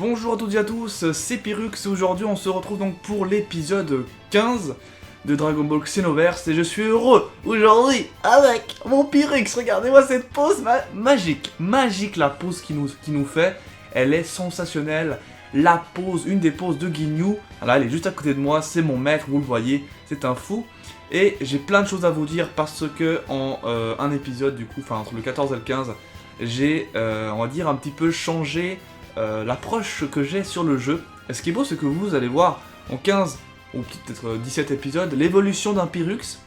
Bonjour à toutes et à tous, c'est Pyrrhux et aujourd'hui on se retrouve donc pour l'épisode 15 de Dragon Ball Xenoverse et je suis heureux aujourd'hui avec mon Pyrrhux. Regardez-moi cette pose magique la pose qu'il nous fait, elle est sensationnelle. La pose, une des poses de Ginyu, là elle est juste à côté de moi, c'est mon maître, vous le voyez, c'est un fou. Et j'ai plein de choses à vous dire parce que en un épisode du coup, enfin entre le 14 et le 15, j'ai on va dire un petit peu changé l'approche que j'ai sur le jeu. Et ce qui est beau, c'est que vous allez voir en 15 ou peut-être 17 épisodes l'évolution d'un Pyrrhux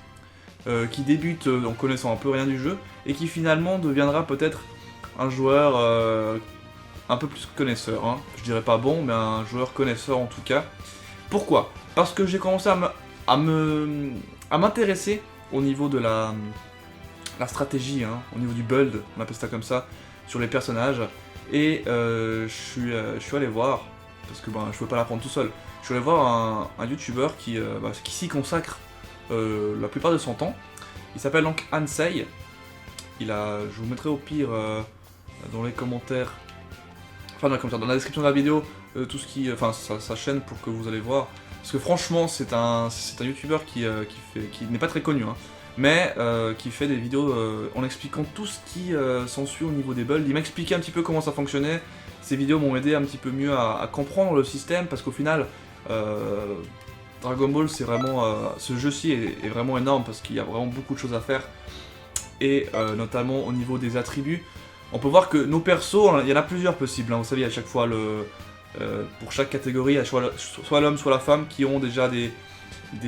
qui débute en connaissant un peu rien du jeu et qui finalement deviendra peut-être un joueur un peu plus connaisseur, hein. Je dirais pas bon, mais un joueur connaisseur en tout cas. Pourquoi? Parce que j'ai commencé à m'intéresser au niveau de la stratégie, hein, au niveau du build, on appelle ça comme ça, sur les personnages. Et je suis allé voir, parce que je pouvais pas l'apprendre tout seul, je suis allé voir un youtubeur qui s'y consacre la plupart de son temps. Il s'appelle donc Ansei. Je vous mettrai au pire dans les commentaires, dans la description de la vidéo, tout ce qui, sa chaîne pour que vous allez voir. Parce que franchement, c'est un youtubeur qui n'est pas très connu, hein, mais qui fait des vidéos en expliquant tout ce qui s'ensuit au niveau des builds. Il m'a expliqué un petit peu comment ça fonctionnait. Ces vidéos m'ont aidé un petit peu mieux à comprendre le système, parce qu'au final, Dragon Ball, c'est vraiment, ce jeu-ci est vraiment énorme, parce qu'il y a vraiment beaucoup de choses à faire. Et notamment au niveau des attributs, on peut voir que nos persos, il y en a plusieurs possibles, hein. Vous savez, à chaque fois, pour chaque catégorie, il y a soit l'homme, soit la femme qui ont déjà des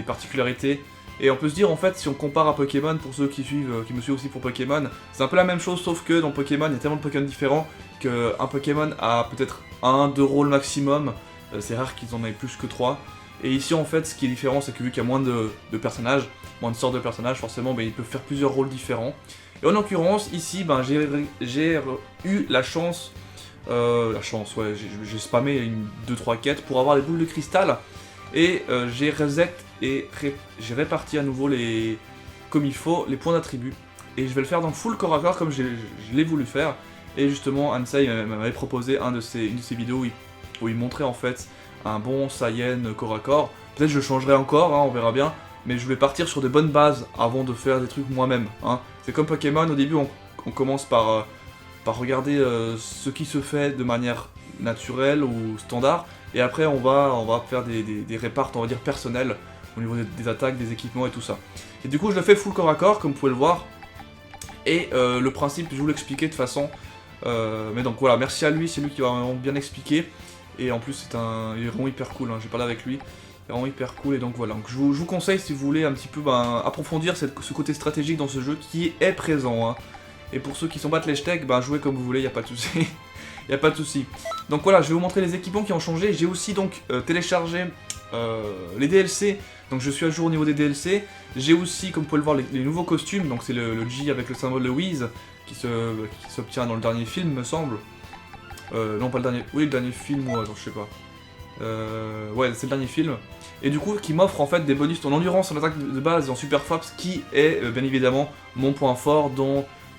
particularités. Et on peut se dire, en fait, si on compare à Pokémon, pour ceux qui me suivent aussi pour Pokémon, c'est un peu la même chose, sauf que dans Pokémon, il y a tellement de Pokémon différents qu'un Pokémon a peut-être 1-2 rôles maximum. C'est rare qu'ils en aient plus que 3. Et ici, en fait, ce qui est différent, c'est que vu qu'il y a moins de personnages, moins de sortes de personnages, forcément, ils peuvent faire plusieurs rôles différents. Et en l'occurrence, ici, j'ai eu la chance, j'ai spammé 2-3 quêtes pour avoir les boules de cristal. Et j'ai reset et j'ai réparti à nouveau comme il faut les points d'attribut. Et je vais le faire dans full corps à corps comme je l'ai voulu faire. Et justement, Ansei m'avait proposé une de ses vidéos où il montrait en fait un bon Saiyan corps à corps. Peut-être je changerai encore, hein, on verra bien. Mais je vais partir sur de bonnes bases avant de faire des trucs moi-même, hein. C'est comme Pokémon, au début on commence par regarder ce qui se fait de manière naturelle ou standard. Et après on va faire des réparts, on va dire, personnels au niveau des attaques, des équipements et tout ça. Et du coup je le fais full corps à corps comme vous pouvez le voir. Et le principe, je vous l'expliquais de toute façon. Mais donc voilà, merci à lui, c'est lui qui va vraiment bien expliquer. Et en plus il est vraiment hyper cool, hein. J'ai parlé avec lui, il est vraiment hyper cool. Et donc voilà, donc je vous conseille si vous voulez un petit peu approfondir ce côté stratégique dans ce jeu qui est présent, hein. Et pour ceux qui s'en battent les steaks, jouez comme vous voulez, y a pas de souci. Y a pas de souci. Donc voilà, je vais vous montrer les équipements qui ont changé. J'ai aussi donc téléchargé les DLC. Donc je suis à jour au niveau des DLC. J'ai aussi, comme vous pouvez le voir, les nouveaux costumes. Donc c'est le J avec le symbole de Whis qui s'obtient dans le dernier film, me semble. Non, pas le dernier. Oui, le dernier film, ou attends, je sais pas. Ouais, c'est le dernier film. Et du coup, qui m'offre en fait des bonus en endurance, en attaque de base et en super frappe, ce qui est bien évidemment mon point fort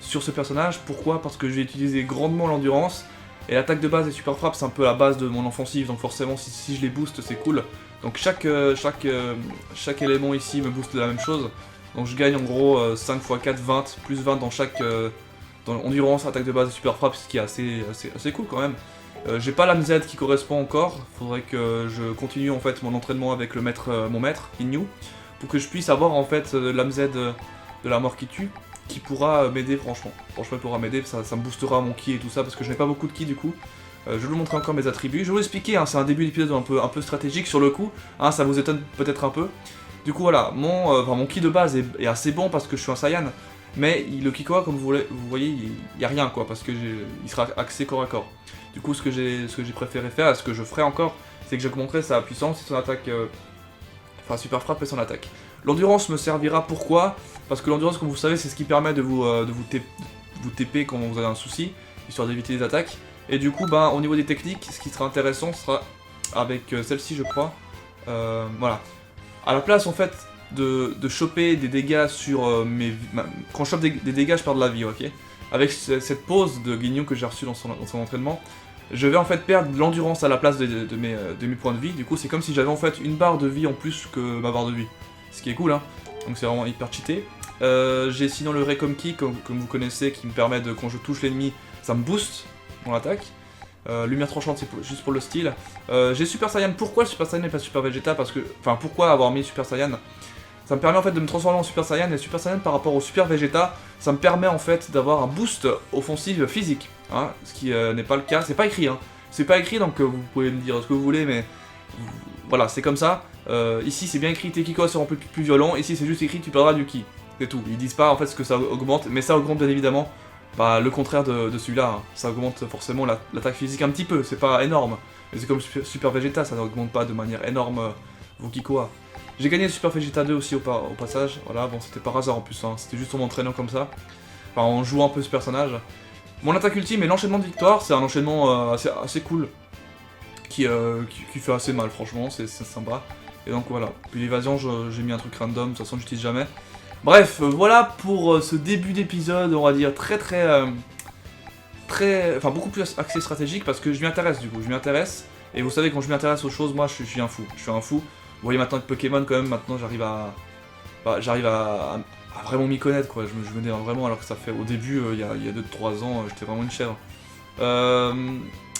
sur ce personnage. Pourquoi? Parce que j'ai utilisé grandement l'endurance. Et l'attaque de base et super frappe, c'est un peu la base de mon offensive, donc forcément si je les booste, c'est cool. Donc chaque élément ici me booste la même chose. Donc je gagne en gros 5 x 4, 20, plus 20 dans chaque dans endurance, attaque de base et super frappe, ce qui est assez cool quand même. J'ai pas l'âme Z qui correspond encore, faudrait que je continue en fait mon entraînement avec mon maître, Ginyu, pour que je puisse avoir en fait l'âme Z de la mort qui tue, qui pourra m'aider franchement. Franchement, il pourra m'aider, ça me boostera mon ki et tout ça, parce que je n'ai pas beaucoup de ki du coup. Je vais vous montrer encore mes attributs. Je vais vous expliquer, hein, c'est un début d'épisode un peu stratégique sur le coup, hein, ça vous étonne peut-être un peu. Du coup voilà, mon ki de base est assez bon parce que je suis un Saiyan, mais le Kikoa, comme vous voyez, il n'y a rien quoi, parce que il sera axé corps à corps. Du coup, ce que j'ai préféré faire, et ce que je ferai encore, c'est que j'augmenterai sa puissance et son attaque, super frappe et son attaque. L'endurance me servira pourquoi? Parce que l'endurance, comme vous savez, c'est ce qui permet de vous TP quand vous avez un souci, histoire d'éviter les attaques. Et du coup, au niveau des techniques, ce qui sera intéressant sera avec celle-ci, je crois. Voilà. À la place, en fait, de choper des dégâts sur quand je chope des dégâts, je perds de la vie, ok? Avec cette pause de Ginyu que j'ai reçue dans son entraînement, je vais en fait perdre de l'endurance à la place de mes points de vie. Du coup, c'est comme si j'avais en fait une barre de vie en plus que ma barre de vie. Ce qui est cool, hein. Donc c'est vraiment hyper cheaté. J'ai sinon le Recom Key, comme vous connaissez, qui me permet de, quand je touche l'ennemi, ça me booste mon attaque. Lumière tranchante, c'est juste pour le style. J'ai Super Saiyan. Pourquoi Super Saiyan et pas Super Vegeta? Parce que, enfin, pourquoi avoir mis Super Saiyan? Ça me permet en fait de me transformer en Super Saiyan, et Super Saiyan par rapport au Super Vegeta, ça me permet en fait d'avoir un boost offensif physique, hein, ce qui n'est pas le cas, c'est pas écrit, hein. C'est pas écrit, donc vous pouvez me dire ce que vous voulez, mais voilà, c'est comme ça. Ici c'est bien écrit Tekiko sera plus violent, ici c'est juste écrit tu perdras du ki, c'est tout. Ils disent pas en fait ce que ça augmente, mais ça augmente bien évidemment le contraire de celui-là, hein. Ça augmente forcément l'attaque physique un petit peu, c'est pas énorme, mais c'est comme Super Vegeta, ça n'augmente pas de manière énorme vos Kikoa. J'ai gagné Super Vegeta 2 aussi au passage, voilà, bon c'était par hasard en plus, hein. C'était juste en m'entraînant comme ça, enfin en jouant un peu ce personnage. Mon attaque ultime et l'enchaînement de victoire, c'est un enchaînement assez cool, qui fait assez mal franchement, c'est sympa. Et donc voilà, puis l'évasion j'ai mis un truc random, de toute façon j'utilise jamais. Bref, voilà pour ce début d'épisode, on va dire enfin beaucoup plus axé stratégique, parce que je m'y intéresse du coup, et vous savez quand je m'y intéresse aux choses, moi je suis un fou, Vous voyez maintenant que Pokémon quand même, maintenant j'arrive à vraiment m'y connaître quoi, je me démarre vraiment, alors que ça fait au début, il y a 2-3 ans, j'étais vraiment une chèvre. Je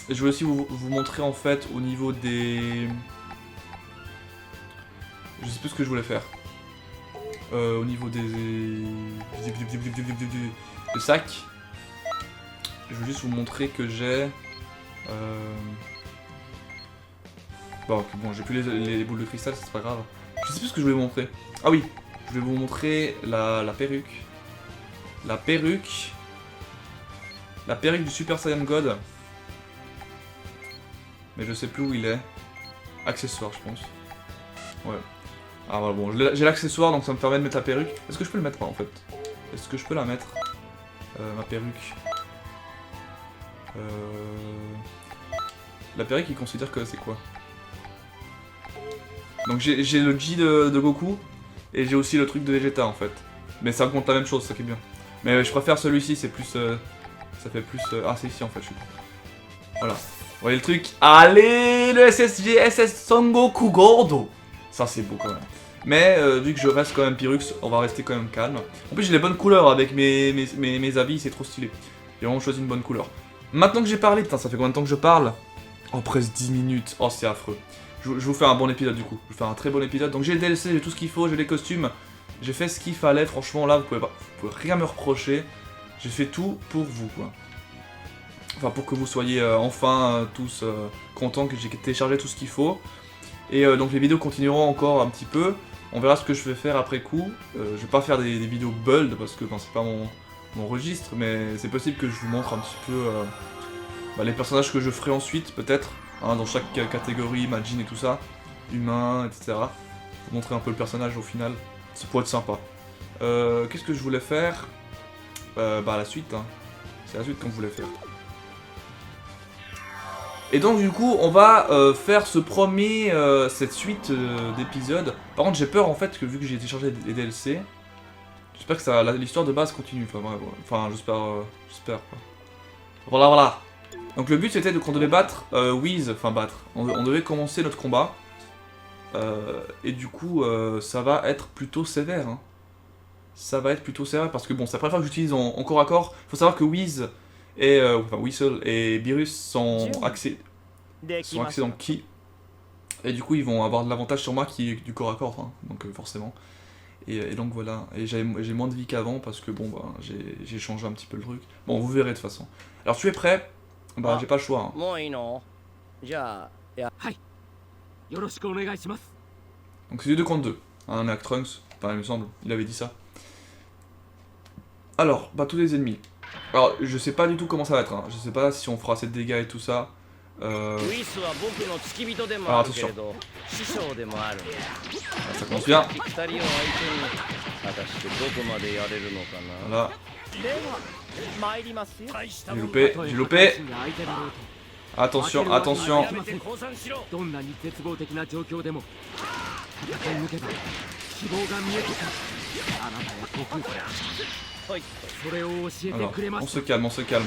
vais aussi vous montrer en fait au niveau des... Je sais plus ce que je voulais faire. Au niveau des sacs. Je vais juste vous montrer que j'ai... Bon, j'ai plus les boules de cristal, c'est pas grave. Je sais plus ce que je voulais vous montrer. Ah oui, je vais vous montrer la perruque. La perruque du Super Saiyan God. Mais je sais plus où il est. Accessoire, je pense. Ouais. Ah voilà, bon, j'ai l'accessoire, donc ça me permet de mettre la perruque. Est-ce que je peux le mettre moi en fait? Est-ce que je peux la mettre? Ma perruque. La perruque, il considère que c'est quoi? Donc j'ai le G de Goku, et j'ai aussi le truc de Vegeta en fait. Mais ça augmente la même chose, ça qui est bien. Mais je préfère celui-ci, c'est plus... ça fait plus... Ah c'est ici en fait, je suis... Voilà. Vous voyez le truc? Allez, le SSG SS Son Goku Gordo. Ça c'est beau quand même. Mais vu que je reste quand même Pyrrhux, on va rester quand même calme. En plus j'ai les bonnes couleurs avec mes habits, c'est trop stylé. J'ai vraiment choisi une bonne couleur. Maintenant que j'ai parlé, putain ça fait combien de temps que je parle? Oh presque 10 minutes, oh c'est affreux. Je vous fais un bon épisode du coup, je vous fais un très bon épisode. Donc j'ai le DLC, j'ai tout ce qu'il faut, j'ai les costumes. J'ai fait ce qu'il fallait, franchement là vous pouvez rien me reprocher. J'ai fait tout pour vous quoi. Enfin pour que vous soyez enfin tous contents que j'ai téléchargé tout ce qu'il faut. Et donc les vidéos continueront encore un petit peu. On verra ce que je vais faire après coup. Je vais pas faire des vidéos build parce que c'est pas mon registre, mais c'est possible que je vous montre un petit peu les personnages que je ferai ensuite peut-être. Hein, dans chaque catégorie, Majin et tout ça, humain, etc. Pour montrer un peu le personnage au final, ça pourrait être sympa. Qu'est-ce que je voulais faire? La suite, hein. C'est la suite qu'on voulait faire. Et donc du coup, on va faire cette suite d'épisodes. Par contre, j'ai peur en fait que vu que j'ai téléchargé les DLC, j'espère que l'histoire de base continue. Enfin, j'espère quoi. Voilà. Donc le but c'était qu'on devait battre Whis, on devait commencer notre combat. Et du coup ça va être plutôt sévère. Hein. Ça va être plutôt sévère parce que bon, c'est la première fois que j'utilise en corps à corps. Faut savoir que Whis et Whistle et Beerus sont axés dans le ki. Et du coup ils vont avoir de l'avantage sur moi qui est du corps à corps, hein, donc forcément. Et donc voilà, et j'ai moins de vie qu'avant parce que bon j'ai changé un petit peu le truc. Bon vous verrez de toute façon. Alors tu es prêt? J'ai pas le choix. Hein. Donc c'est 2 contre 2. Un avec Trunks, il me semble, il avait dit ça. Alors, tous les ennemis. Alors, je sais pas du tout comment ça va être. Hein. Je sais pas si on fera assez de dégâts et tout ça. Alors attention. Ça commence bien. Voilà. J'ai loupé. Attention. Alors, on se calme.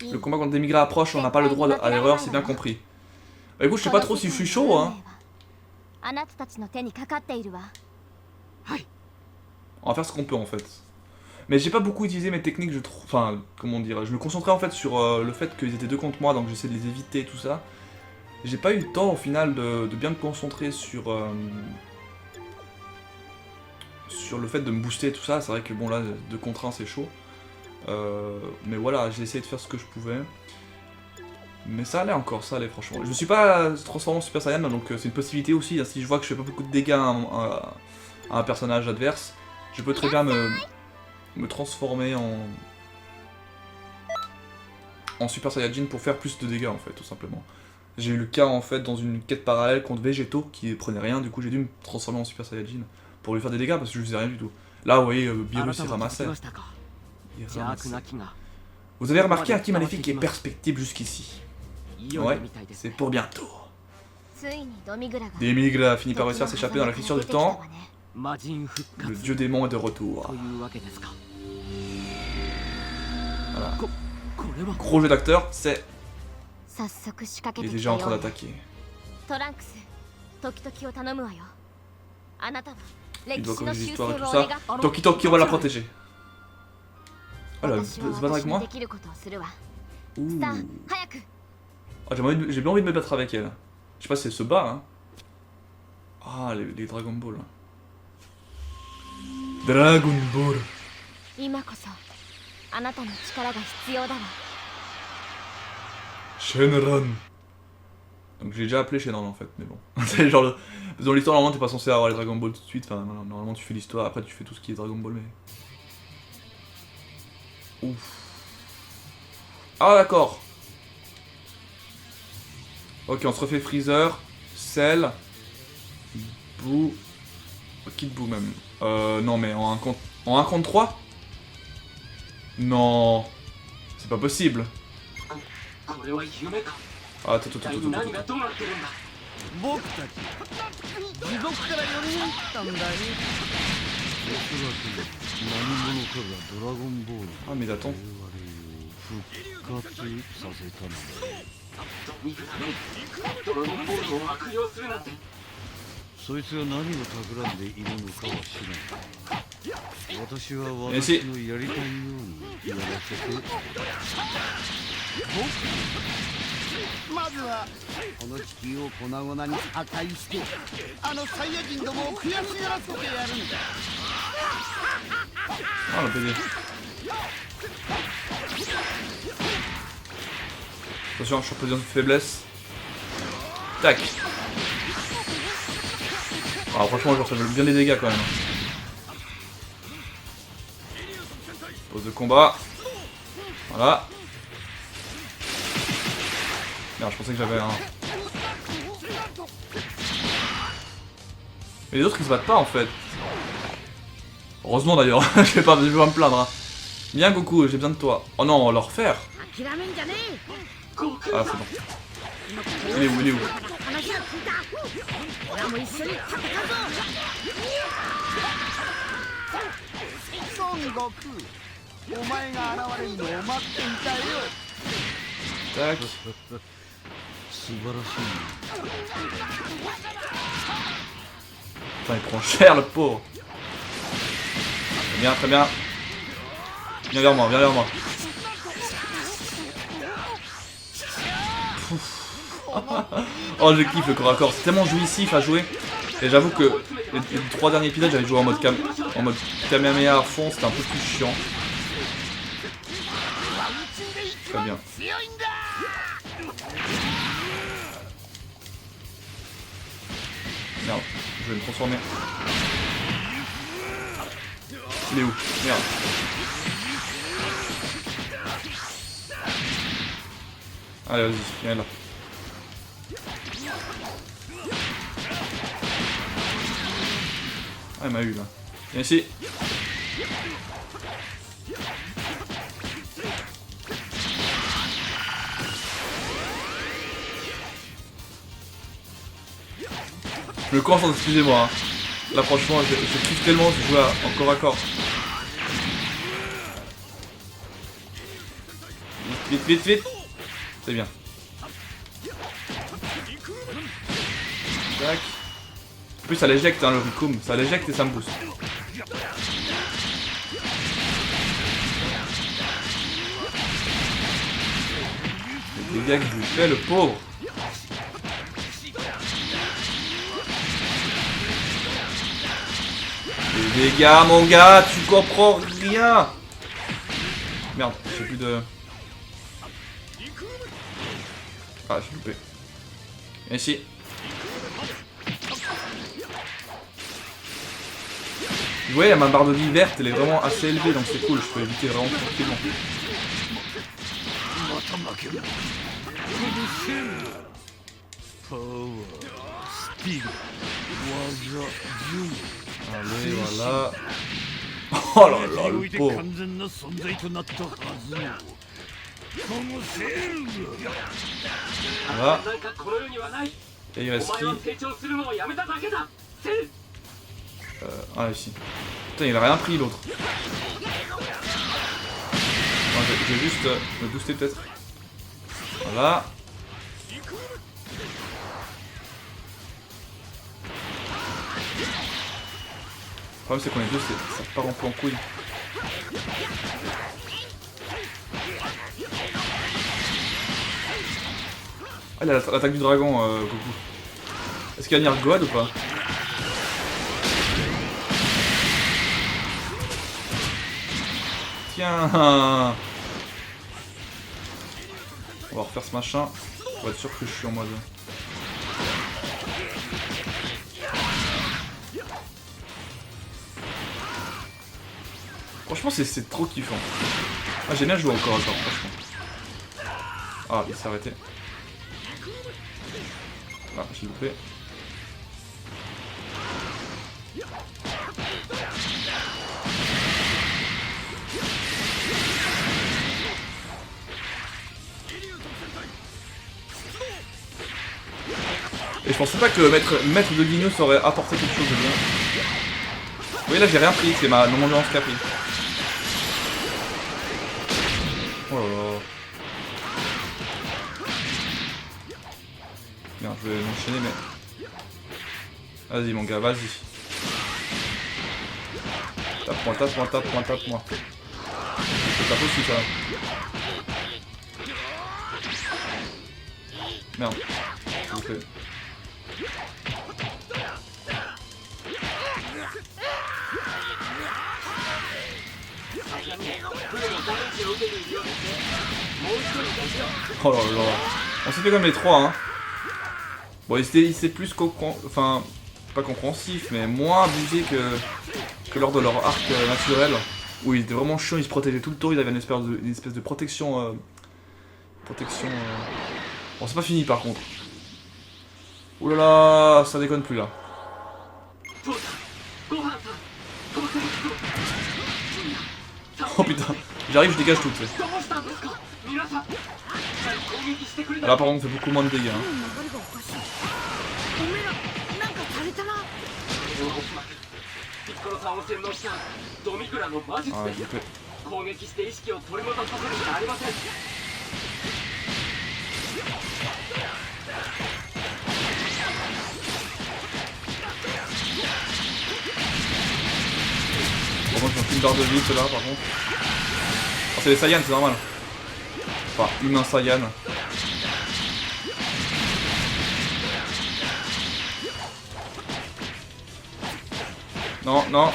Le combat contre Demigra approche, on n'a pas le droit à l'erreur, c'est bien compris. Bah écoute, je sais pas trop si je suis chaud, hein. On va faire ce qu'on peut en fait. Mais j'ai pas beaucoup utilisé mes techniques, je trouve. Enfin, comment dire, je me concentrais en fait sur le fait qu'ils étaient deux contre moi, donc j'essaie de les éviter, tout ça. J'ai pas eu le temps au final de bien me concentrer sur le fait de me booster, tout ça. C'est vrai que bon, là, 2 contre 1, c'est chaud. Mais voilà, j'ai essayé de faire ce que je pouvais. Mais ça allait encore, ça allait franchement. Je me suis pas transformé en Super Saiyan, donc c'est une possibilité aussi. Hein, si je vois que je fais pas beaucoup de dégâts à un personnage adverse, je peux très bien me transformer en Super Saiyajin pour faire plus de dégâts en fait, tout simplement. J'ai eu le cas en fait dans une quête parallèle contre Végéto qui prenait rien, du coup j'ai dû me transformer en Super Saiyajin pour lui faire des dégâts parce que je faisais rien du tout. Là vous voyez, Beerus il ramassait. Vous avez remarqué un ki maléfique et perspective jusqu'ici. Ouais, c'est pour bientôt. Demigra finit par réussir à s'échapper dans la fissure du temps. Le dieu démon est de retour. Voilà. Gros jeu d'acteur, c'est... Il est déjà en train d'attaquer. Il doit corriger l'histoire et tout ça. Toki Toki, on va la protéger. Ah là, se battre avec moi. Ouh. Ah, j'ai bien envie de me battre avec elle. Je sais pas si elle se bat, hein. Ah, les Dragon Ball. Dragon Ball. Shenron. Donc j'ai déjà appelé Shenron en fait, mais bon. C'est genre dans l'histoire normalement t'es pas censé avoir les Dragon Ball tout de suite, enfin normalement tu fais l'histoire, après tu fais tout ce qui est Dragon Ball, mais... Ouf. Ah d'accord. Ok, on se refait Freezer, Cell, Boo... Kid Boo même. Non mais en 1 contre 3. Non. C'est pas possible. Ah, attends. Ah mais attends. Merci. Ah la PD. Attention, je suis en position de faiblesse. Tac. Ah franchement genre ça fait bien des dégâts quand même. Pause de combat. Voilà. Merde, je pensais que j'avais un... Mais les autres ils se battent pas en fait. Heureusement d'ailleurs, je vais pas me plaindre. Hein. Bien Goku, j'ai besoin de toi. Oh non, on va le refaire. Ah c'est bon. Il est où? Tac. Putain, il prend cher le pauvre. Très bien. Viens vers moi. Oh, je kiffe le corps à corps, c'est tellement jouissif à jouer. Et j'avoue que les 3 derniers épisodes, j'avais joué en mode Kamehameha à fond, c'était un peu plus chiant. Très bien. Merde, je vais me transformer. Il est où? Merde. Allez, vas-y, viens là. Ah, il m'a eu là. Viens ici. Je me concentre, excusez-moi. Hein. Là, franchement, je kiffe tellement de jouer en corps à corps. vite, vite, vite. C'est bien. Tac. En plus ça l'éjecte hein, le Ricum, ça l'éjecte et ça me booste. Les dégâts que je lui fais le pauvre. Les dégâts mon gars, tu comprends rien. Merde, j'ai plus de... Ah j'ai loupé. Et ici. Vous voyez, ma barre de vie verte, elle est vraiment assez élevée, donc c'est cool, je peux éviter vraiment tranquillement. Allez, voilà. Oh là là, le pauvre. Voilà. Et il reste qui? Ah ici. Putain il a rien pris l'autre. Je vais juste me booster peut-être. Voilà. Le problème c'est qu'on est deux, ça part un peu en couille. Ah il a l'attaque du dragon Goku. Est-ce qu'il va venir God ou pas? Tiens. On va refaire ce machin pour être sûr que je suis en mode. Franchement c'est trop kiffant. Ah j'ai bien joué encore franchement. Ah il s'est arrêté. Ah j'ai loupé. Et je pensais pas que maître de Guignos aurait apporté quelque chose de bien. Vous voyez là j'ai rien pris, c'est mon endurance qui a pris. Oh là là. Bien, je vais m'enchaîner mais... Vas-y mon gars, vas-y. Tape-moi, tape-moi, tape-moi, tape-moi. Je tape aussi ça. Merde. S'il vous plaît. Oh là là. On s'est fait comme les trois hein. Bon il s'est plus enfin pas compréhensif mais moins abusé que lors de leur arc naturel. Où il était vraiment chiant, il se protégeait tout le tour, il avait une espèce de protection. Bon c'est pas fini par contre. Ouh là là, ça déconne plus là. Oh putain, j'arrive, je dégage tout. Là par contre, on fait beaucoup moins de dégâts. Ah, j'ai fait. Par contre, ils ont une barre de vie, ceux-là, par contre. Oh, c'est des Saiyans, c'est normal. Enfin, humain Saiyan. Non, non.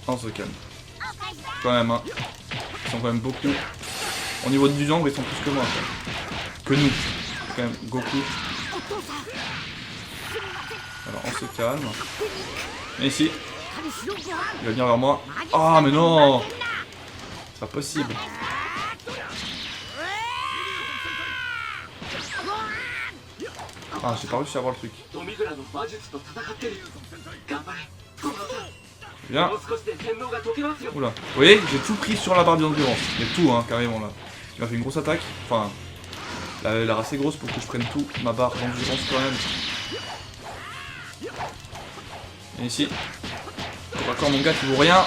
On se calme. Quand même, hein. Ils sont quand même beaucoup. Au niveau du jungle, ils sont plus que moi. Quoi. Que nous. Quand même, Goku. Alors, on se calme. Et ici. Il va venir vers moi. Ah, mais non! C'est pas possible. Ah, j'ai pas réussi à avoir le truc. Bien. Oula. Vous voyez, j'ai tout pris sur la barre d'endurance. Mais tout, hein, carrément là. Il m'a fait une grosse attaque. Enfin, elle a l'air assez grosse pour que je prenne tout. Ma barre d'endurance quand même. Et ici. Encore mon gars qui vaut rien.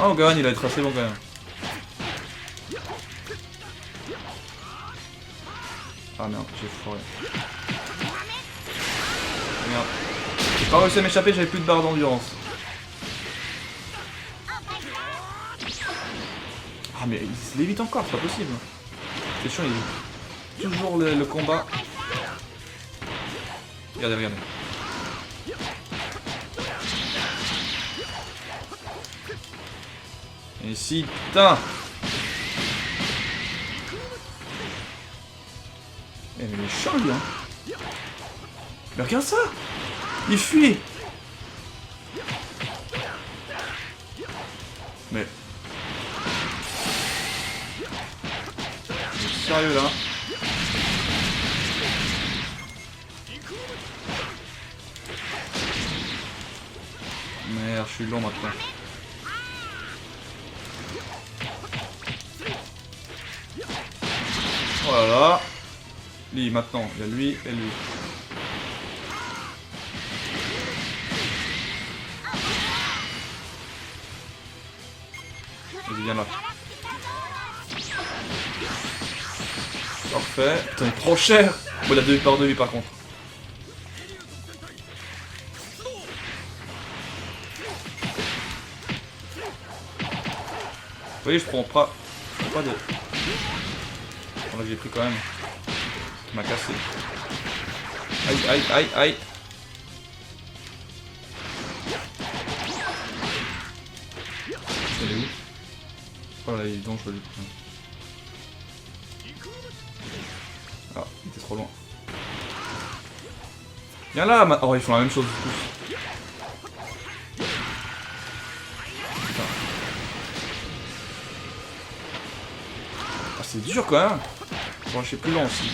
Oh, Gohan, il a été assez bon quand même. Ah merde, j'ai foiré. Merde. J'ai pas réussi à m'échapper, j'avais plus de barre d'endurance. Ah mais il se l'évite encore, c'est pas possible. C'est chiant, il est toujours le combat. Regardez, regardez. Et ici, putain. Eh mais il est chiant lui hein. Mais regarde ça. Il fuit. Mais... sérieux là. Merde, je suis long maintenant. Voilà. Lui maintenant, il y a lui et lui. Vas-y, viens là. Parfait. Putain, il est trop cher. Bon, il a 2 par 2 par contre. Vous voyez, je prends pas de... Bon, là, j'ai pris quand même. Il m'a cassé. Aïe, aïe, aïe, aïe. Il est où? Oh là, il est dangereux du coup. Ah, il était trop loin. Viens là, oh, ils font la même chose du coup. Putain. Ah, c'est dur quand même. Bon, je suis plus lent aussi.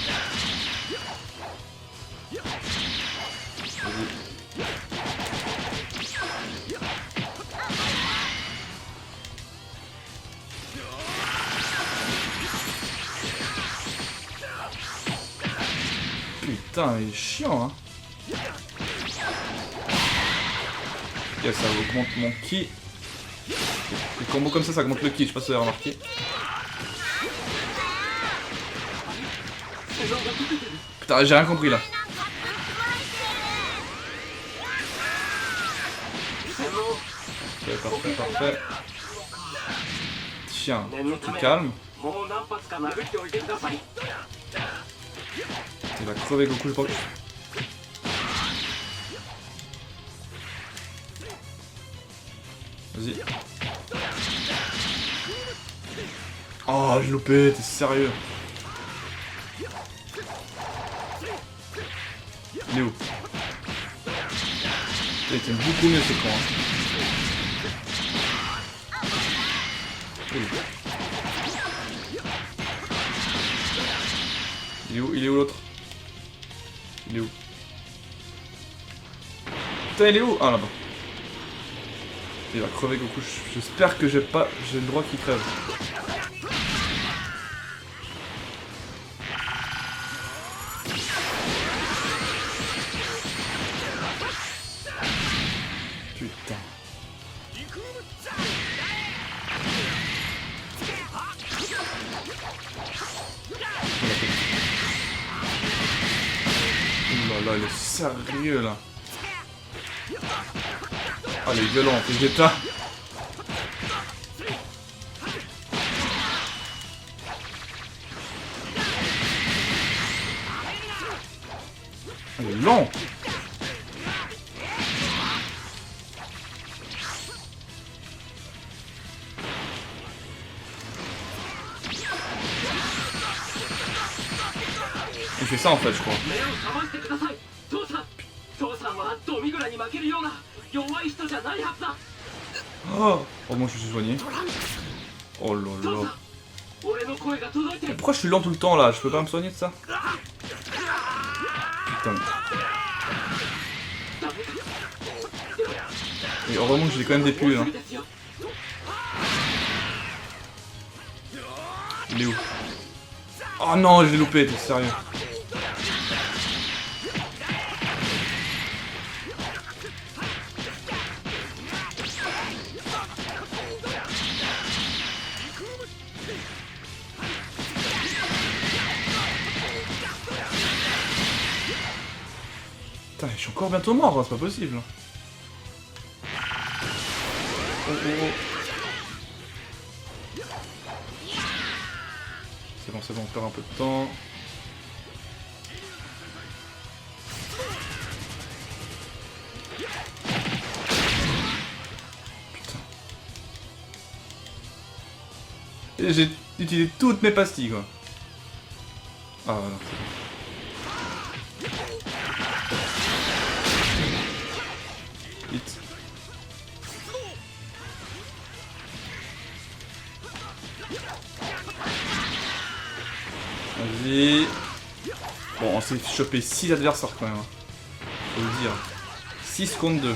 Putain, il est chiant, hein. Ok, ça augmente mon ki. Les combos comme ça augmente le ki, je sais pas si vous avez remarqué. Putain, j'ai rien compris là. Ok, parfait, parfait. Tiens, tu te calmes. Il va crever Goku, je pense. Vas-y. Oh, j'ai loupé, t'es sérieux? Il est où? Il était beaucoup mieux ce camp. Il est où? Il est où l'autre? Il est où? Putain, il est où? Ah là-bas. Il va crever Goku. J'espère que j'ai le droit qu'il crève. Putain. Oh là là, il est sérieux là. Ah, il est violent, Vegeta. Il est lent. Il fait ça en fait, je crois. Oh, au moins je suis soigné. Oh là là. Mais pourquoi je suis lent tout le temps là? Je peux pas me soigner de ça? Putain. Et heureusement que j'ai quand même des pulls. Hein. Il est où? Oh non, je l'ai loupé, t'es sérieux? Putain, je suis encore bientôt mort, hein, c'est pas possible. Oh, oh, oh. C'est bon, on perd un peu de temps. Putain. Et j'ai utilisé toutes mes pastilles, quoi. Ah, voilà, c'est bon. Hit. Vas-y. Bon, on s'est chopé 6 adversaires quand même. Faut le dire. 6 contre 2. Et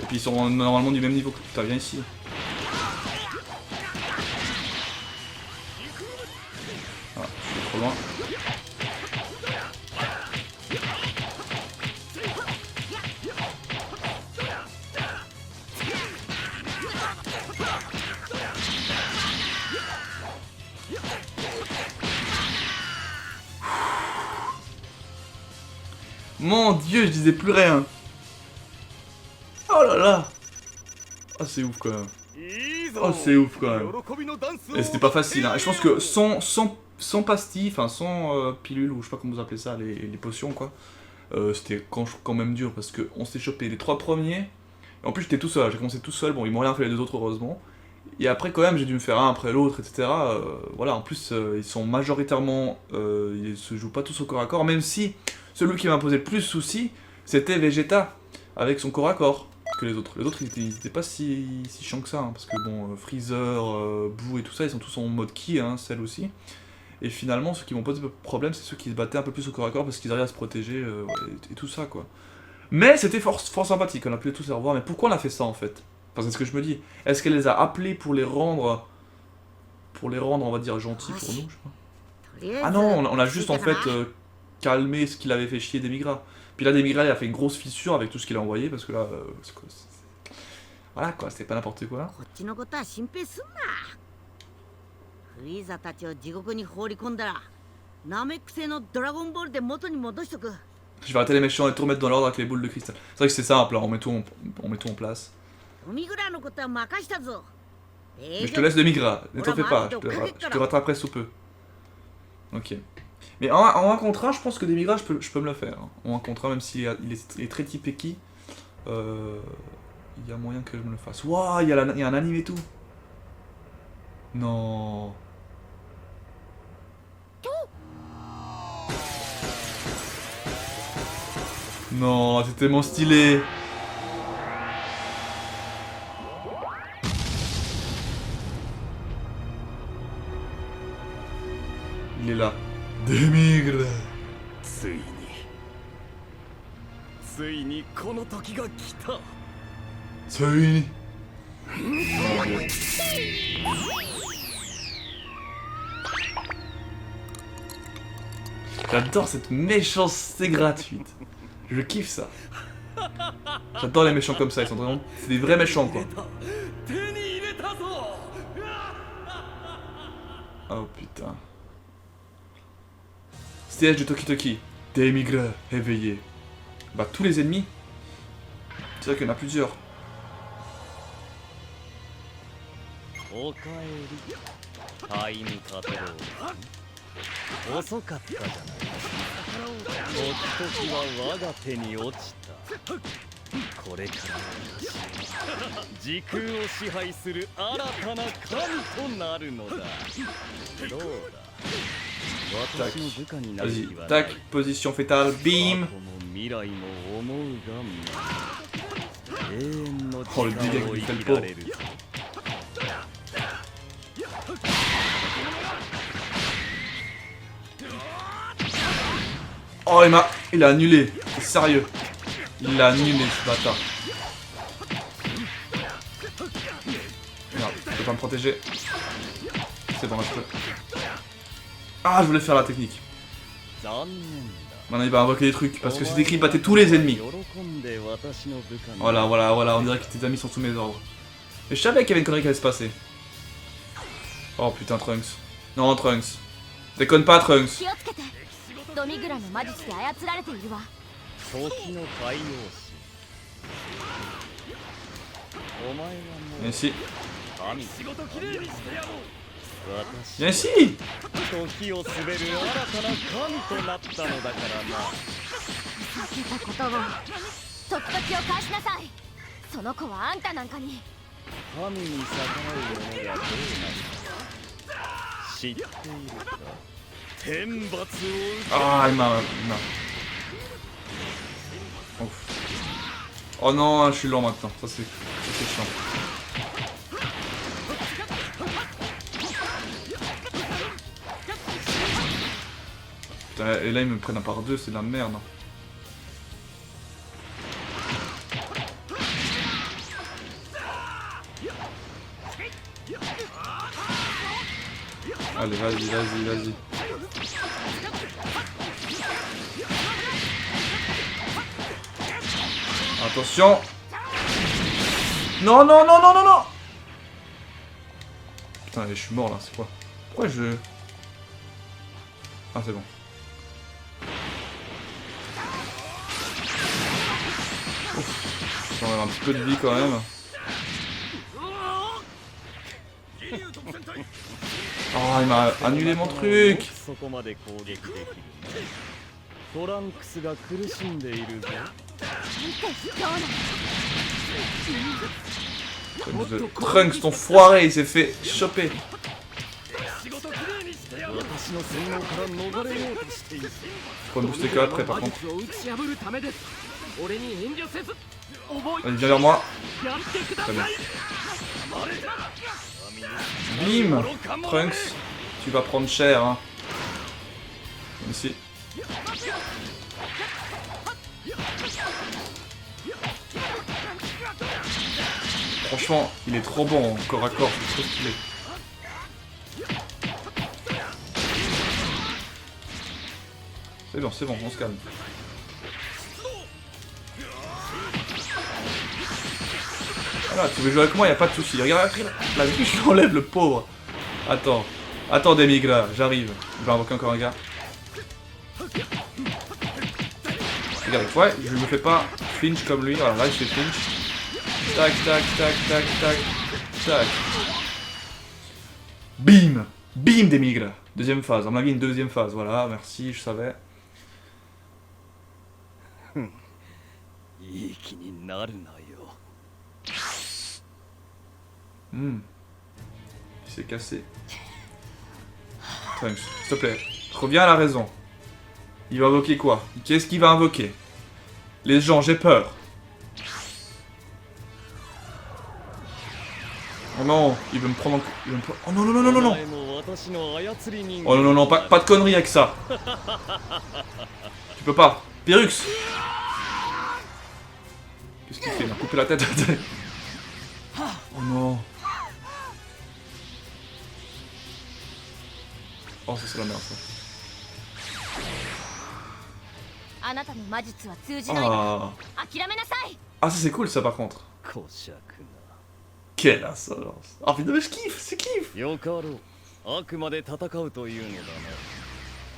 puis ils sont normalement du même niveau que... Putain, viens ici. Ah, je suis trop loin. Mon dieu, je disais plus rien. Oh là là. Oh, c'est ouf quand même. Oh, c'est ouf quand même. Et c'était pas facile, hein. Et je pense que sans pastilles, enfin sans pilule, ou je sais pas comment vous appelez ça, les potions quoi, c'était quand même dur parce qu'on s'est chopé les 3 premiers. Et en plus j'étais tout seul, j'ai commencé tout seul, bon ils m'ont rien fait les 2 autres heureusement. Et après quand même j'ai dû me faire un après l'autre, etc. Voilà, en plus ils sont majoritairement, ils se jouent pas tous au corps à corps, même si celui qui m'a posé le plus de soucis, c'était Vegeta, avec son corps à corps, que les autres. Les autres ils étaient pas si chiants que ça, hein, parce que bon, Freezer, Boo et tout ça, ils sont tous en mode ki, hein, celle aussi. Et finalement, ceux qui m'ont posé problème, c'est ceux qui se battaient un peu plus au corps à corps parce qu'ils arrivaient à se protéger et tout ça, quoi. Mais c'était fort sympathique, on a pu tous les revoir. Mais pourquoi on a fait ça en fait? Enfin, c'est ce que je me dis. Est-ce qu'elle les a appelés pour les rendre, on va dire, gentils pour nous, je sais pas. Ah non, on a juste en fait calmé ce qu'il avait fait chier Demigra. Puis là, Demigra, il a fait une grosse fissure avec tout ce qu'il a envoyé parce que là, voilà quoi, c'était pas n'importe quoi. Je vais arrêter les méchants et tout remettre dans l'ordre avec les boules de cristal. C'est vrai que c'est simple, hein, on met tout en place. Mais je te laisse Demigra, ne t'en fais pas, je te rattraperai sous peu. Ok. Mais en 1 contre 1, je pense que Demigra, je peux me le faire. Hein. En 1 contre 1, même s'il est très typé qui, il y a moyen que je me le fasse. Waouh, il y a un anime et tout. Non. Non, c'est tellement stylé. Il est là. Demigra. ついにこの時が来た。ついに。J'adore cette méchanceté gratuite. Je kiffe ça. J'adore les méchants comme ça, ils sont vraiment... C'est des vrais méchants quoi. Oh putain. Siège de Toki Toki. Demigra éveillé. Bah tous les ennemis. C'est vrai qu'il y en a plusieurs. Vas-y, tac, position fétale, bim. Oh le dégât qu'il fait le pauvre. Oh il a annulé, sérieux. Il l'a annulé ce bâtard. Non, je peux pas me protéger. C'est bon, là je peux. Ah, je voulais faire la technique. Maintenant il va invoquer des trucs, parce que c'est écrit battez tous les ennemis. Voilà, on dirait que tes amis sont sous mes ordres. Et je savais qu'il y avait une connerie qui allait se passer. Oh putain, Trunks. Non, Trunks. Déconne pas, Trunks. 時の海王神お前はも Viens う ici. 神仕事きれいにしてやろう Viens 私 ici. 時を滑る新たな神となったのだからな避けたことを時々を返しなさい。その子はあんたなんかに。神に逆らう者がどうなるか知っているか天罰を受け Ah, il m'a. Ouf. Oh non, je suis lent maintenant. Ça c'est chiant. Putain, et là ils me prennent un par deux, c'est de la merde. Allez, vas-y, vas-y, vas-y. Attention. Non, non, non, non, non, non. Putain, je suis mort là, c'est quoi? Pourquoi je... Ah, c'est bon. Ouf. J'en ai un petit peu de vie quand même. Oh, il m'a annulé mon truc. そこまで攻撃できるトランクスが苦しんでいるぞ Trunks, ton foiré, il s'est fait choper. 私の洗脳から逃れようとしている Faut me booster que après par contre. を打ち破るためです俺に遠慮せず覚 Allez, viens vers moi. えやってくだ Très さ bien. い Bim. Trunks, tu vas prendre cher. Hein. Ici. Franchement, il est trop bon en corps à corps, c'est trop stylé. C'est bon, on se calme. Voilà, tu veux jouer avec moi, y a pas de souci. Regarde la vie, je l'enlève le pauvre. Attends, attends Demigra, j'arrive. Je vais invoquer encore un gars. Regarde, ouais, je me fais pas flinch comme lui. Voilà, là je fais flinch. Tac, tac, tac, tac, tac, tac. Bim. Bim Demigra. Deuxième phase, à mon avis une deuxième phase. Voilà, merci, je savais. いい気になるなよ Hmm. Il s'est cassé. Trunks, s'il te plaît, reviens à la raison. Il va invoquer quoi? Qu'est-ce qu'il va invoquer? Les gens, j'ai peur. Oh non, il veut me prendre en... Oh non, non, non, non, non, non. お前も私の操り人間 Oh non, non, non, pas de conneries avec ça. Tu peux pas. Pyrrhux. Qu'est-ce qu'il fait? Il m'a coupé la tête. Oh non. Oh, ça c'est la merde ça. あなたの魔術は通じないわ。 Ah, 諦めなさい。 ah ça c'est cool ça par contre. 小尺 Quelle insolence. Oh putain mais je kiffe, c'est kiff. なよかろうあくまで戦うというの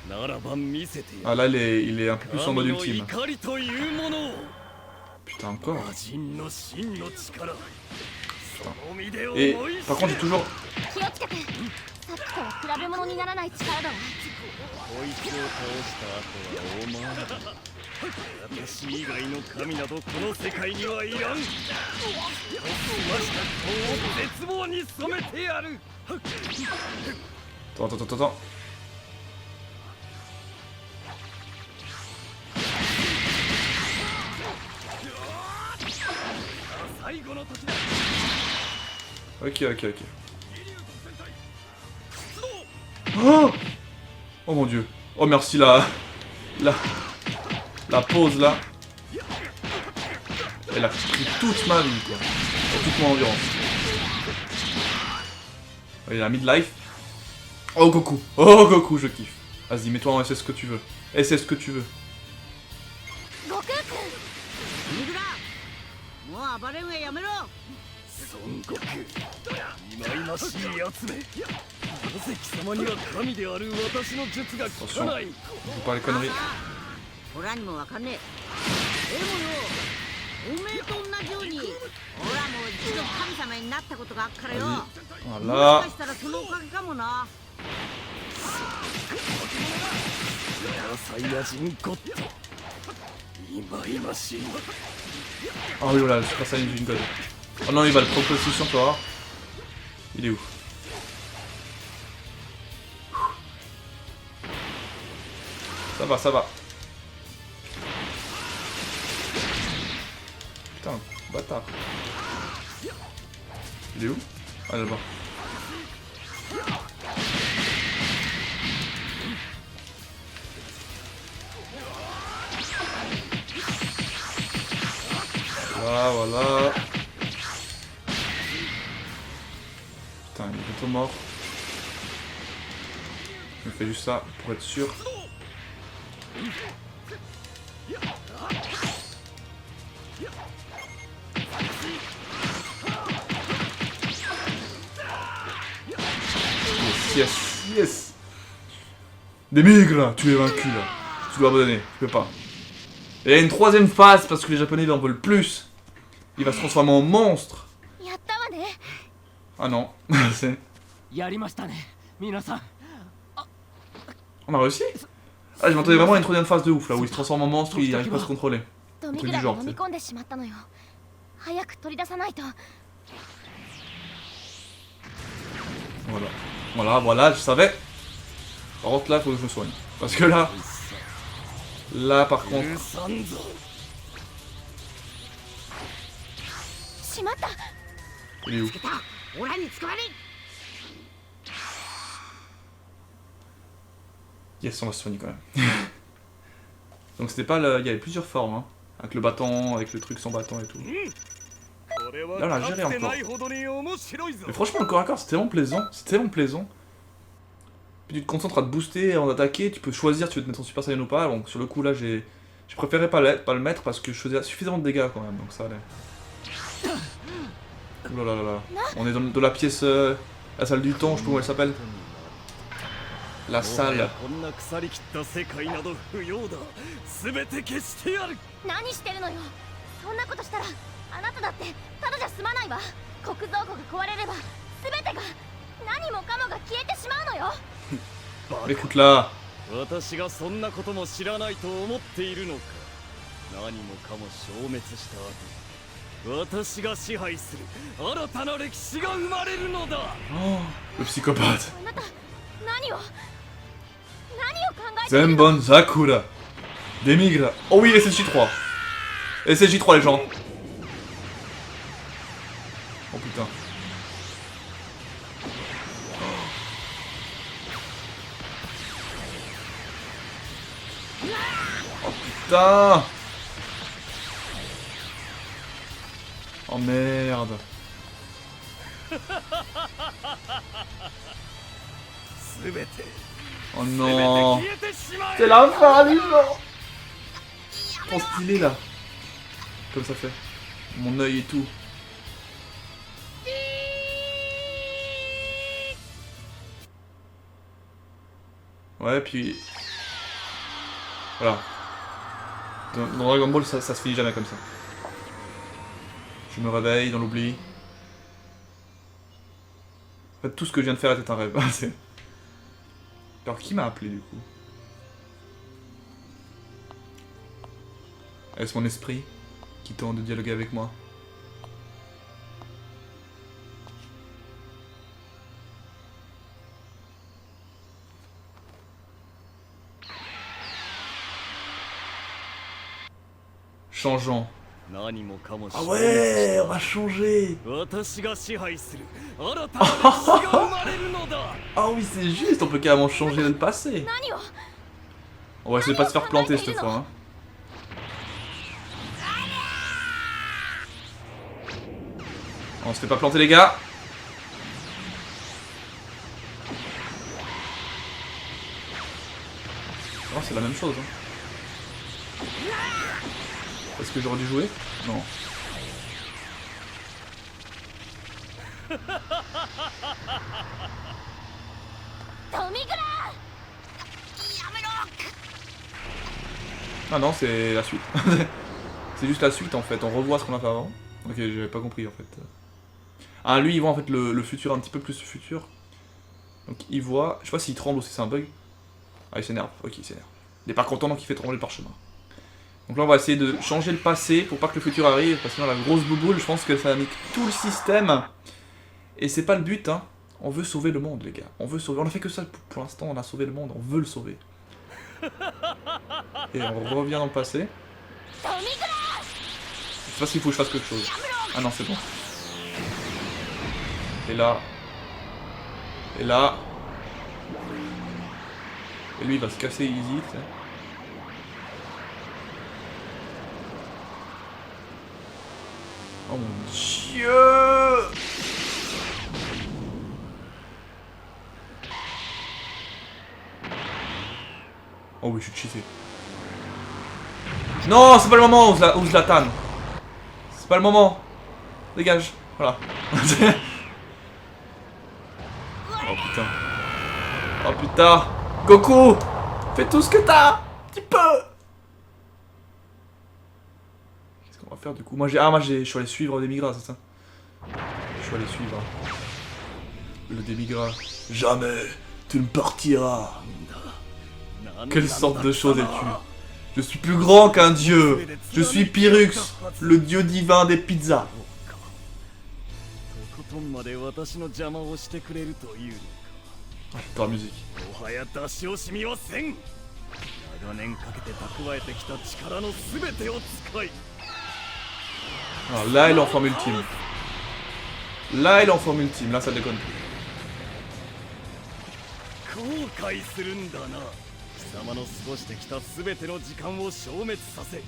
だなならば見せてや Ah là il est un peu plus en mode 神の ultime. 怒りというものを Putain encore. 魔人の真の力その身で Et 思い par contre j'ai toujours... 気をつけて。さっきとは比べ物にならない力だわ。こいつを倒した後はお前だ私以外の神などこの世界にはいらん澄ました顔を絶望に染めてやる Attends, attends, attends. 最後の時だ Ok, ok, ok. Oh, oh mon dieu. Oh merci la pause là. Elle a pris toute ma vie quoi. Et toute mon endurance. Oh, il a midlife. Oh Goku. Oh Goku, je kiffe. Vas-y, mets-toi en SS ce que tu veux. SS ce que tu veux. 悟空くん。ミグラもう暴れんはやめろ孫悟空忌々しいやつめなぜ貴様には神である私の術が効かない Faut pas les conneries. オラにもわかんねえおめえと同じように俺はもう一度神様になったことがあっからよ。 Vas-y. も Voilà. しかしたらそのおかげかもな。サイヤ人ゴッドいまいましい。 Ah oui, voilà, le Super Saiyan God. Oh non, il va le proposition, tu vas voir. Il est où? Ça va, ça va. Putain, bâtard. Il est où? Ah, là-bas. Voilà, voilà. Putain, il est bientôt mort. Je fais juste ça pour être sûr. Yes, yes, yes. Des migres là, tu es vaincu là. Tu dois abandonner, tu peux pas. Et il y a une troisième phase parce que les japonais en veulent plus. Il va se transformer en monstre. やったわね。 Ah non, c'est... やりましたね皆さん。 On a réussi. Ah, je m'attendais vraiment à une troisième phase de ouf là où il se transforme en monstre et il arrive pas à se contrôler. ドミグラが飲み込んでしまったのよ。早く取り出さないと。 Voilà. Voilà, voilà, je savais. Par contre là, faut que je me soigne. Parce que là... Là par contre... 許さんぞ。しまった。 Il est où? オラに捕まれ。 Yes, on va se soigner quand même. Donc c'était pas le... Il y avait plusieurs formes, hein. Avec le bâton, avec le truc sans bâton et tout. これは Là, on a か géré つて encore. ないほどに面白いぞ。 Mais franchement, le corps à corps, c'est tellement plaisant. C'est tellement plaisant. Puis tu te concentres à te booster avant d'attaquer. Tu peux choisir si tu veux te mettre en Super Saiyan ou pas. Donc sur le coup là, j'ai préféré pas le mettre parce que je faisais suffisamment de dégâts quand même. Donc ça allait. Oh là là là là. On est dans la pièce... la salle du temps, je sais pas comment elle s'appelle. La もはや salle. こんな腐りきった世界など不要だ。すべて消してやる。何してるのよ。そんなことしたらあなただってただじゃ済まないわ。国蔵庫が壊れれば全てが何もかもが消えてしまうのよ。 Écoute là. 私がそんなことも知らないと思っているのか。何もかも消滅した後、私が支配する新たな歴史が生まれるのだ。 Oh, le psychopathe. あなた何を考えてるの。 Zenbon Sakura. Des migres. Oh oui, SSJ3. SSJ3 les gens. Oh putain. Oh putain. Oh merde. すべて Oh non. 消えてしまえ。 C'est la fin, les gens. Trop stylé là. Comme ça fait. Mon œil et tout. Ouais, puis... Voilà. Dans Dragon Ball, ça se finit jamais comme ça. Je me réveille dans l'oubli. En fait, tout ce que je viens de faire était un rêve. Alors, qui m'a appelé du coup? Est-ce mon esprit qui tente de dialoguer avec moi? Changeant. 何もかも Ah ouais, on va changer. 私が支配する新たな歴史が生まれるのだ。 Ah oui, c'est juste, on peut carrément changer le passé. 何を。 On va essayer de pas se faire planter cette fois. Hein. On se fait pas planter les gars. Oh, c'est la même chose. Hein. Est-ce que j'aurais dû jouer? Non. Ah non, c'est la suite. C'est juste la suite en fait, on revoit ce qu'on a fait avant. Ok, j'avais pas compris en fait. Ah, lui il voit en fait le futur, un petit peu plus le futur. Donc il voit, je sais pas s'il tremble ou si c'est un bug. Ah, il s'énerve, ok, il s'énerve. Il est pas content donc il fait trembler le parchemin. Donc là on va essayer de changer le passé pour pas que le futur arrive, parce que sinon la grosse bouboule, je pense que ça nique tout le système. Et c'est pas le but, hein. On veut sauver le monde, les gars. On veut sauver. On a fait que ça pour l'instant, on a sauvé le monde, on veut le sauver. Et on revient dans le passé. Je sais pas s'il faut que je fasse quelque chose. Ah non, c'est bon. Et là. Et là. Et lui il va se casser easy, tu sais. Oh mon dieu! Oh oui, je suis cheaté. Non, c'est pas le moment, Zlatan. C'est pas le moment. Dégage. Voilà. Oh putain. Oh putain. Goku, fais tout ce que t'as. Petit peu. Qu'est-ce qu'on va faire du coup? Moi je suis allé suivre Demigra, c'est ça? Je suis allé suivre le Demigra. Jamais tu ne partiras. Quelle sorte de chose es-tu? Je suis plus grand qu'un dieu. Je suis Pyrrhus, le dieu divin des pizzas. Dans la musique. Alors là, il est en forme ultime. Là, il est en forme ultime. Là, ça déconne plus. 貴様の過ごしてきた全ての時間を消滅させ、存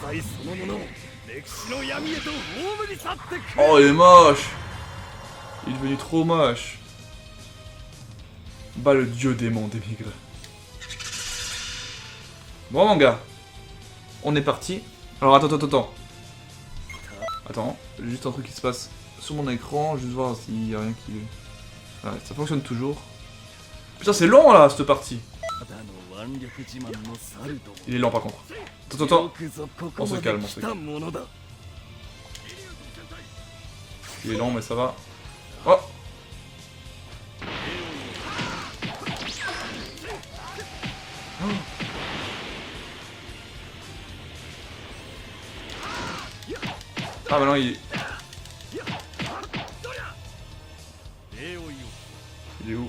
在そのものを歴史の闇へと葬り去ってくれ。 Oh, il est moche. Il est devenu trop moche. Bah, le dieu démon d'émigre. Bon, mon gars. On est parti. Alors, attends. Attends, juste un truc qui se passe sur mon écran. Juste voir s'il y a rien qui... Ouais, ça fonctionne toujours. Putain, c'est long, là, cette partie. Il est lent par contre. Attends. On se calme, Il est lent mais ça va. Oh. Ah maintenant il est... Il est où?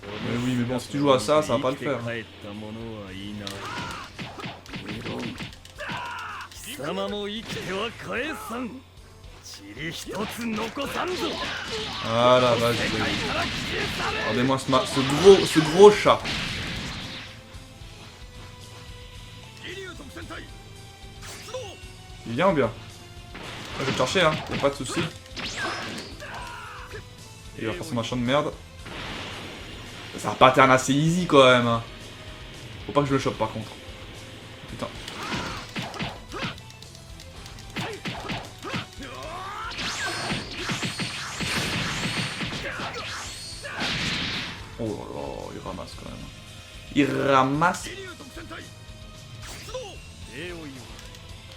Mais oui, mais bon, si tu joues à ça, ça va pas le faire. Voilà, vas-y. Regardez-moi ce gros chat. Il vient ou bien? Je vais le chercher, hein, y'a pas de soucis. Il va faire son machin de merde. Ça va pas être assez easy quand même. Hein. Faut pas que je le chope par contre. Putain. Oh là là, il ramasse quand même. Il ramasse.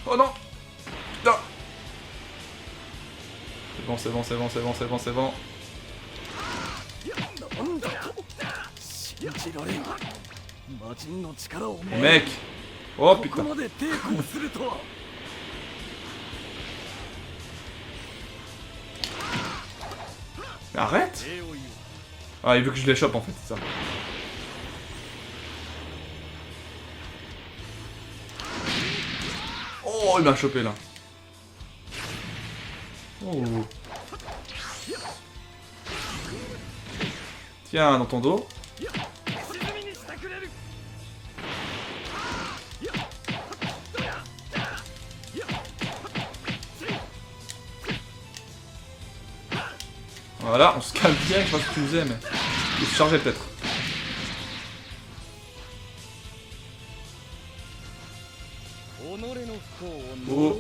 Oh non. Non. C'est bon. Mec. Oh putain. Mais arrête. Ah, il veut que je les chope en fait, c'est ça. Oh, il m'a chopé là. Oh. Tiens, dans ton dos. Voilà, on se calme bien, je sais pas ce que tu faisais, mais... Il se chargeait peut-être. Oh. Oh.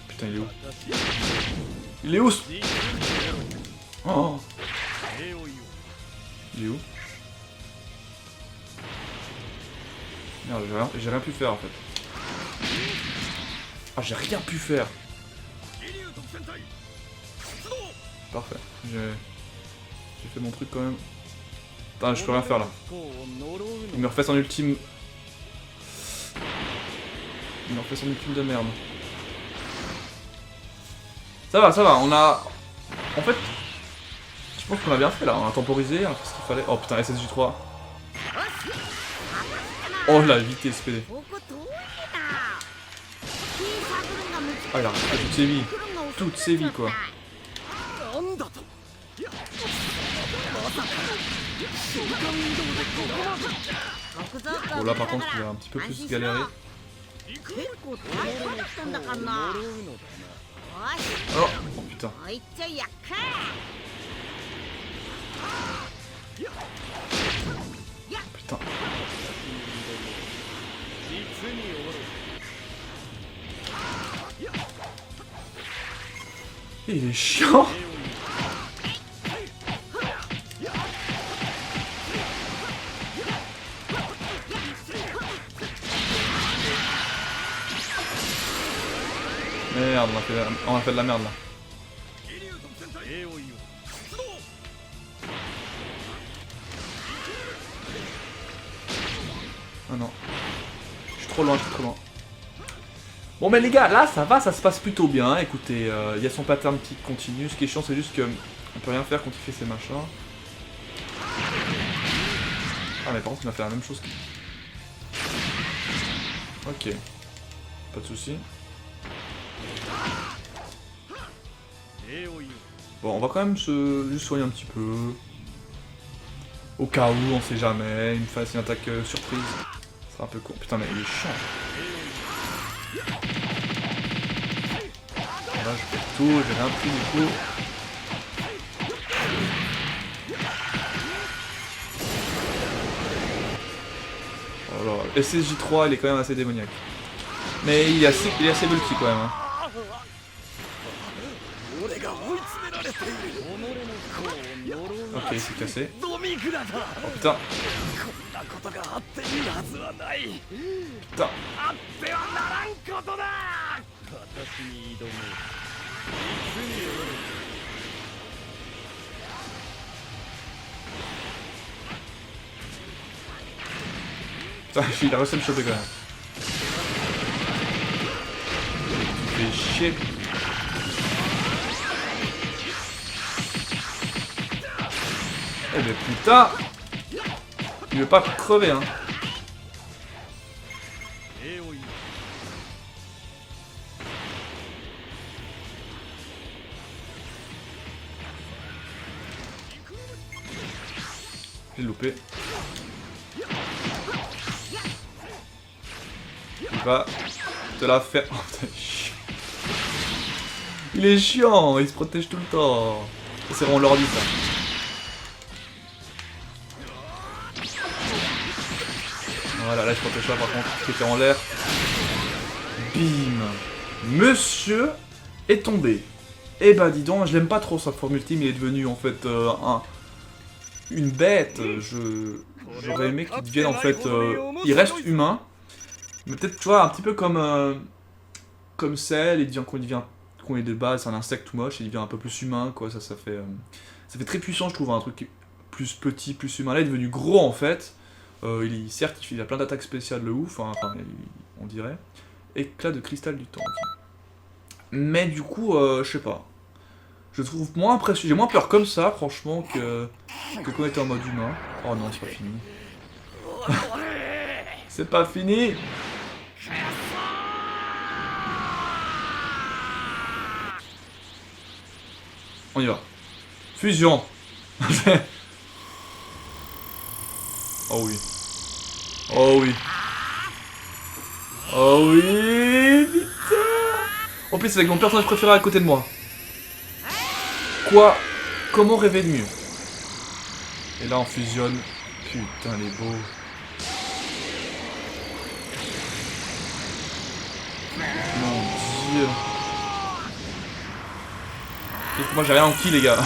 Putain, il est où? Il est où? Oh. Merde, j'ai rien pu faire en fait. Ah, j'ai rien pu faire. Parfait. J'ai fait mon truc quand même. Putain, je peux rien faire là. Il me refait son ultime. Il me refait son ultime de merde. Ça va, on a... En fait... Je pense qu'on a bien fait là, on a temporisé, on a fait ce qu'il fallait. Oh putain, SSJ3. Oh la vitesse PD. Ah, il a refait toutes ses vies. Toutes ses vies quoi. Bon là par contre il a un petit peu plus galéré. Oh putain. Putain. Il est chiant. Merde, on a fait de la merde là. Ah non. Je suis trop loin, Bon mais les gars, là ça va, ça se passe plutôt bien. Écoutez, il y a son pattern qui continue. Ce qui est chiant, c'est juste que on peut rien faire quand il fait ses machins. Ah mais par contre, il m'a fait la même chose. Ok. Pas de soucis. Bon, on va quand même juste soigner un petit peu. Au cas où, on sait jamais. Une attaque surprise. C'est un peu con. Putain, mais il est chiant. Là, je fais tout, j'ai rien pris du coup. Alors, SSJ3, il est quand même assez démoniaque. Mais il est assez bulky quand même. Hein. Ok, il s'est cassé. Oh putain. Putain. Putain, il a réussi à me choper quand même. Tu fais chier. Eh mais putain! Il veut pas crever hein. J'ai loupé. Il va te la faire. Oh putain, il est chiant, il se protège tout le temps. C'est vraiment l'ordi ça. Voilà, là je protège pas par contre, qui était en l'air. Bim. Monsieur est tombé. Eh bah dis donc, je l'aime pas trop sa forme ultime, il est devenu en fait une bête. J'aurais aimé qu'il devienne en fait... il reste humain. Mais peut-être, tu vois, un petit peu comme Cell, il devient quand il est de base, c'est un insecte tout moche, il devient un peu plus humain, quoi, ça fait très puissant, je trouve, un truc plus petit, plus humain. Là, il est devenu gros, en fait. Certes, il a plein d'attaques spéciales, le ouf, hein, enfin, on dirait. Éclat de cristal du temps. Mais du coup, je sais pas. Je trouve moins impressionnant, j'ai moins peur comme ça, franchement, que quand on était en mode humain. Oh non, c'est pas fini. C'est pas fini. On y va. Fusion. Oh oui. Oh oui. Oh oui. Putain. En plus, c'est avec mon personnage préféré à côté de moi. Quoi? Comment rêver de mieux? Et là, on fusionne. Putain, il est beau. Mon dieu. Moi j'ai rien en ki les gars.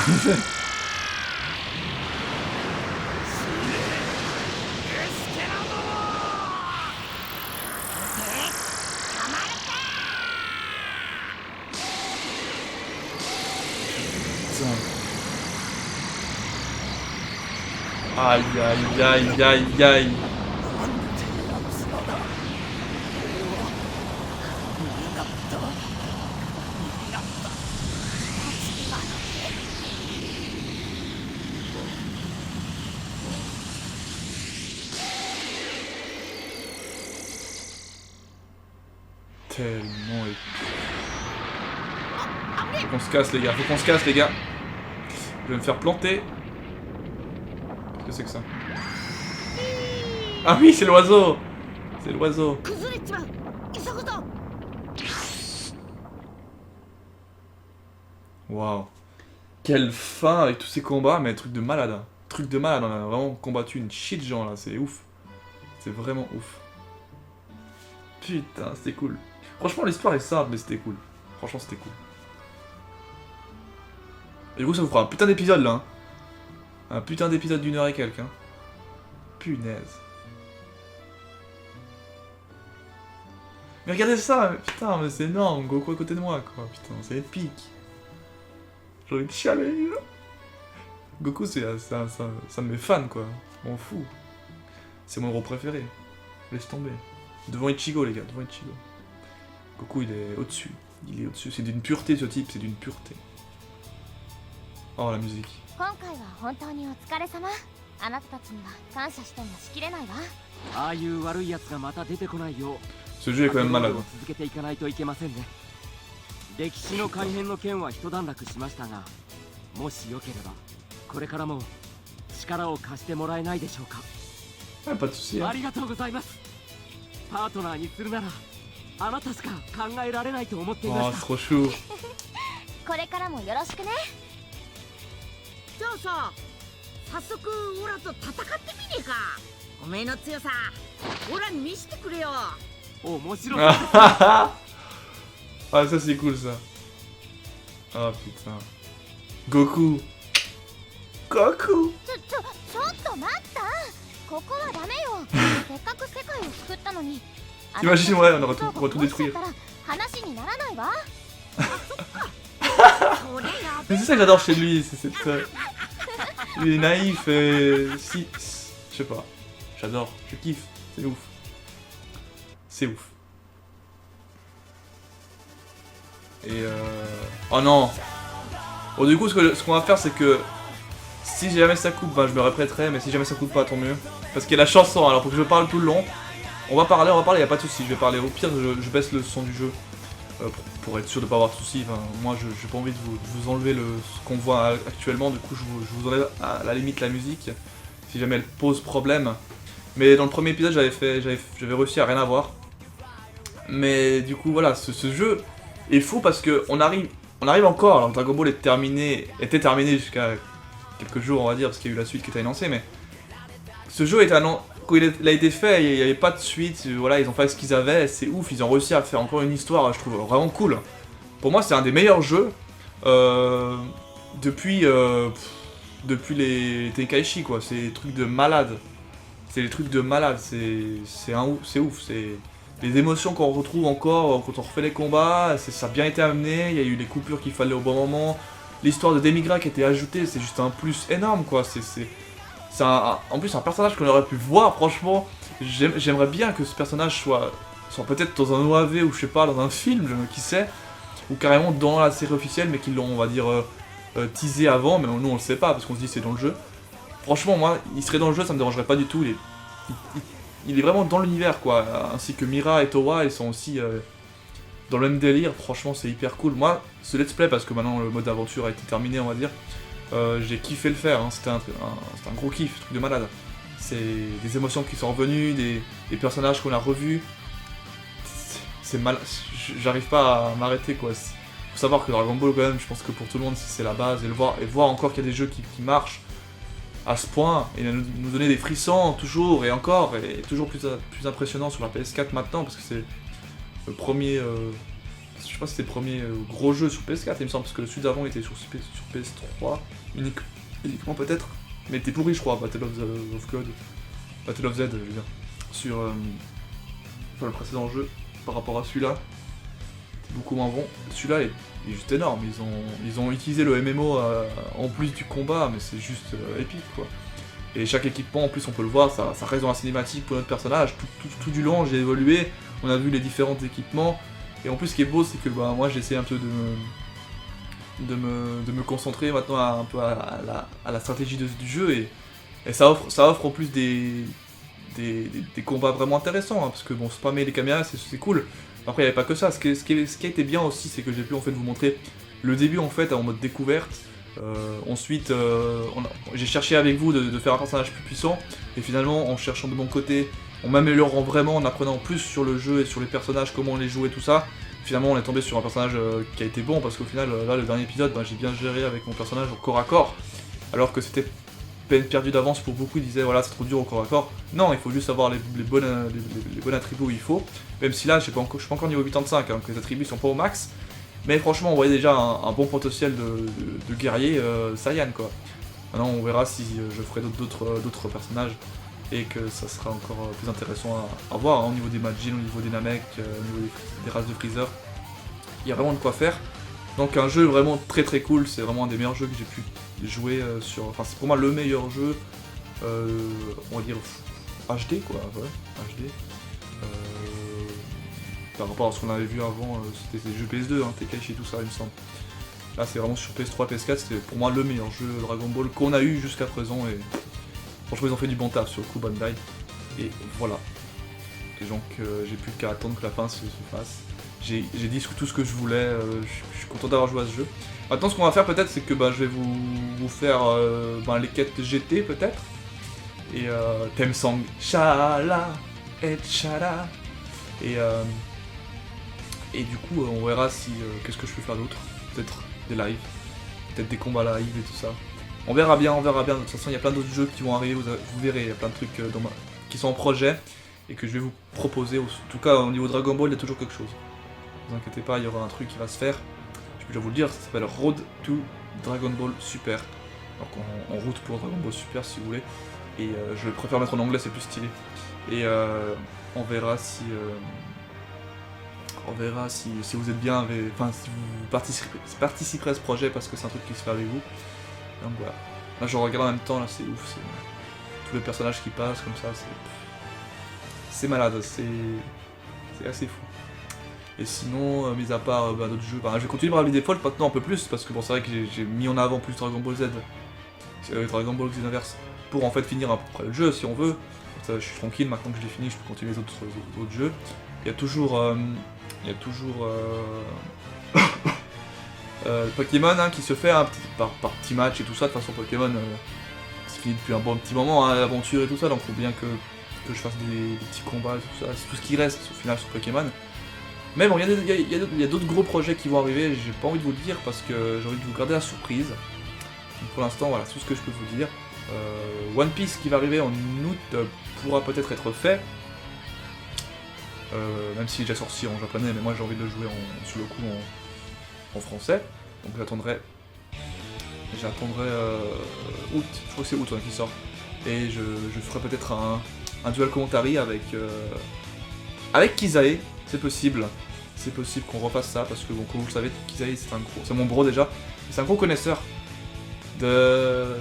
Aïe aïe aïe aïe aïe. Tellement épique. Faut qu'on se casse les gars, faut qu'on se casse les gars. Je vais me faire planter. Qu'est-ce que c'est que ça? Ah oui, c'est l'oiseau. C'est l'oiseau. 崩れちまう急ぐぞ Waouh. Quelle fin avec tous ces combats, mais truc de malade. Hein. Truc de malade, on a vraiment combattu une shit de gens là, c'est ouf. C'est vraiment ouf. Putain, c'était cool. Franchement, l'histoire est simple, mais c'était cool. Franchement, c'était cool. Et du coup, ça vous fera un putain d'épisode là. Hein. Un putain d'épisode d'1 heure et quelques. Hein. Punaise. Mais regardez ça, putain, mais c'est énorme. Goku à côté de moi, quoi. Putain, c'est épique. J'ai envie de chialer. Goku, c'est un de mes fans, quoi. Je m'en fous. C'est mon héros préféré. Laisse tomber. Devant Ichigo, les gars, devant Ichigo. Goku, il est au-dessus. Il est au-dessus. C'est d'une pureté, ce type, c'est d'une pureté. Oh, la musique. 今回は本当にお疲れ様。あなたたちには感謝してもしきれないわ。ああいう悪い奴がまた出てこないよう Ce jeu est quand même malade. 続けていかないといけませんね。歴史の改変の件は一段落しましたが、もしよければこれからも力を貸してもらえないでしょうか。 Ah, pas de soucis. あ Hein. りがとうございます。パートナーにするならあなたしか考えられないと思っていま Oh, し c'est た。 trop chou. これからもよろしくね。じゃあさ早速オラと戦ってみねえかおめえの強さオラに見せてくれよ面白い。 Ah, ça c'est cool ça. Oh putain. Goku. Goku. ちょっと待った。ここはダメよ。せっかく世界を救ったのに。 Imagine, ouais, on aurait tout détruire. 話にならないわ。 Mais c'est ça que j'adore chez lui, c'est cette... Il est naïf et... Si... Je sais pas. J'adore, je kiffe. C'est ouf. C'est ouf. Et oh non. Bon du coup ce qu'on va faire c'est que... Si jamais ça coupe, ben, je me répéterai, mais si jamais ça coupe pas, tant mieux. Parce qu'il y a la chanson, alors faut que je parle tout le long. On va parler, y a pas de soucis, je vais parler. Au pire, je baisse le son du jeu. Pour être sûr de pas avoir de soucis. Enfin, moi j'ai pas envie de vous enlever ce qu'on voit actuellement, du coup je vous enlève à la limite la musique, si jamais elle pose problème. Mais dans le premier épisode j'avais réussi à rien avoir. Mais du coup voilà, ce jeu est fou parce que on arrive encore, alors Dragon Ball était terminé jusqu'à quelques jours on va dire, parce qu'il y a eu la suite qui était annoncée, mais ce jeu est annoncé. Quand il a été fait, il n'y avait pas de suite, voilà, ils ont fait ce qu'ils avaient, c'est ouf, ils ont réussi à faire encore une histoire, je trouve vraiment cool. Pour moi, c'est un des meilleurs jeux depuis les Tenkaichi, quoi, c'est des trucs de malade. C'est des trucs de malade, c'est ouf, c'est les émotions qu'on retrouve encore quand on refait les combats, ça a bien été amené, il y a eu les coupures qu'il fallait au bon moment, l'histoire de Demigra qui a été ajoutée, c'est juste un plus énorme, quoi, c'est en plus un personnage qu'on aurait pu voir, franchement, j'aimerais bien que ce personnage soit peut-être dans un OAV ou je sais pas, dans un film, qui sait, ou carrément dans la série officielle, mais qu'ils l'ont, on va dire, teasé avant, mais nous on le sait pas, parce qu'on se dit c'est dans le jeu. Franchement, moi, il serait dans le jeu, ça me dérangerait pas du tout, il est vraiment dans l'univers, quoi, ainsi que Mira et Towa, ils sont aussi dans le même délire, franchement c'est hyper cool. Moi, ce let's play, parce que maintenant le mode aventure a été terminé, on va dire, j'ai kiffé le faire, hein. C'était un gros kiff, truc de malade. C'est des émotions qui sont revenues, des personnages qu'on a revus. C'est mal, j'arrive pas à m'arrêter, quoi. Faut savoir que Dragon Ball, quand même, je pense que pour tout le monde c'est la base, et voir encore qu'il y a des jeux qui marchent à ce point, et nous donner des frissons toujours et encore, et toujours plus impressionnant sur la PS4 maintenant, parce que c'est le premier... je sais pas si c'était le premier gros jeu sur PS4, il me semble, parce que celui d'avant était sur PS3, uniquement peut-être, mais il était pourri je crois, Battle of God, Battle of Z, je veux dire, sur le précédent jeu, par rapport à celui-là, c'est beaucoup moins bon. Celui-là est juste énorme, ils ont utilisé le MMO en plus du combat, mais c'est juste épique quoi. Et chaque équipement, en plus, on peut le voir, ça reste dans la cinématique pour notre personnage. Tout du long, j'ai évolué, on a vu les différents équipements. Et en plus, ce qui est beau, c'est que bah, moi, j'essaie un peu de me concentrer maintenant un peu à la stratégie du jeu. Et ça offre en plus des combats vraiment intéressants. Hein, parce que bon, spammer les caméras, c'est cool. Après, il n'y avait pas que ça. Ce qui a été bien aussi, c'est que j'ai pu en fait vous montrer le début en fait en mode découverte. Ensuite, j'ai cherché avec vous de faire un personnage plus puissant. Et finalement, en cherchant de mon côté, en m'améliorant vraiment, en apprenant plus sur le jeu et sur les personnages, comment les jouer, tout ça. Finalement, on est tombé sur un personnage qui a été bon. Parce qu'au final, là, le dernier épisode, bah, j'ai bien géré avec mon personnage au corps à corps. Alors que c'était peine perdue d'avance pour beaucoup, ils disaient voilà c'est trop dur au corps à corps. Non, il faut juste avoir les bons attributs où il faut. Même si là je suis pas encore niveau 85, hein, donc les attributs sont pas au max. Mais franchement on voyait déjà un bon potentiel de guerrier Saiyan quoi. Maintenant on verra si je ferai d'autres personnages et que ça sera encore plus intéressant à voir hein, au niveau des Majin, au niveau des Namek, au niveau des races de Freezer. Il y a vraiment de quoi faire. Donc un jeu vraiment très cool, c'est vraiment un des meilleurs jeux que j'ai pu jouer sur... Enfin c'est pour moi le meilleur jeu, on va dire HD quoi, ouais, HD. Par rapport à ce qu'on avait vu avant, c'était des jeux PS2, hein, Tenkaichi et tout ça il me semble. Là c'est vraiment sur PS3, PS4, c'était pour moi le meilleur jeu Dragon Ball qu'on a eu jusqu'à présent et franchement ils ont fait du bon taf sur le coup Bandai. Et voilà. Et donc j'ai plus qu'à attendre que la fin se fasse. J'ai dit tout ce que je voulais, je suis content d'avoir joué à ce jeu. Maintenant ce qu'on va faire peut-être c'est que bah, je vais vous faire les quêtes GT peut-être. Et theme song Shala et Shala. Et du coup on verra si qu'est-ce que je peux faire d'autre. Peut-être des lives, peut-être des combats live et tout ça. On verra bien, De toute façon il y a plein d'autres jeux qui vont arriver, vous verrez, il y a plein de trucs qui sont en projet. Et que je vais vous proposer, en tout cas au niveau Dragon Ball il y a toujours quelque chose. Ne vous inquiétez pas, il y aura un truc qui va se faire. Je peux déjà vous le dire, ça s'appelle Road to Dragon Ball Super. Donc en route pour Dragon Ball Super si vous voulez. Et je préfère mettre en anglais, c'est plus stylé. Et on verra si vous êtes bien, enfin si vous participerez à ce projet parce que c'est un truc qui se fait avec vous. Donc voilà. Là je regarde en même temps, là c'est ouf. Tous les personnages qui passent comme ça, c'est malade, c'est assez fou. Et sinon, mis à part d'autres jeux, je vais continuer Bravely Default maintenant un peu plus, parce que bon, c'est vrai que j'ai mis en avant plus Dragon Ball Z, Dragon Ball Xenoverse, pour en fait finir à peu près le jeu si on veut. Comme ça, je suis tranquille, maintenant que je l'ai fini, je peux continuer les autres jeux. Il y a toujours Pokémon hein, qui se fait par petit match et tout ça. De toute façon, Pokémon, c'est fini depuis un bon petit moment, hein, l'aventure et tout ça, donc il faut bien que je fasse des petits combats et tout ça, c'est tout ce qui reste au final sur Pokémon. Mais bon, il y a d'autres gros projets qui vont arriver, j'ai pas envie de vous le dire parce que j'ai envie de vous garder la surprise. Donc pour l'instant, voilà, c'est tout ce que je peux vous dire. One Piece qui va arriver en août pourra peut-être être fait. Même s'il est déjà sorti en japonais, mais moi j'ai envie de le jouer sur le coup en français. Donc j'attendrai août, je crois que c'est août qui sort. Et je ferai peut-être un duel commentary avec Kizae, c'est possible qu'on refasse ça parce que bon, comme vous le savez, Kizae c'est mon bro déjà, c'est un gros connaisseur de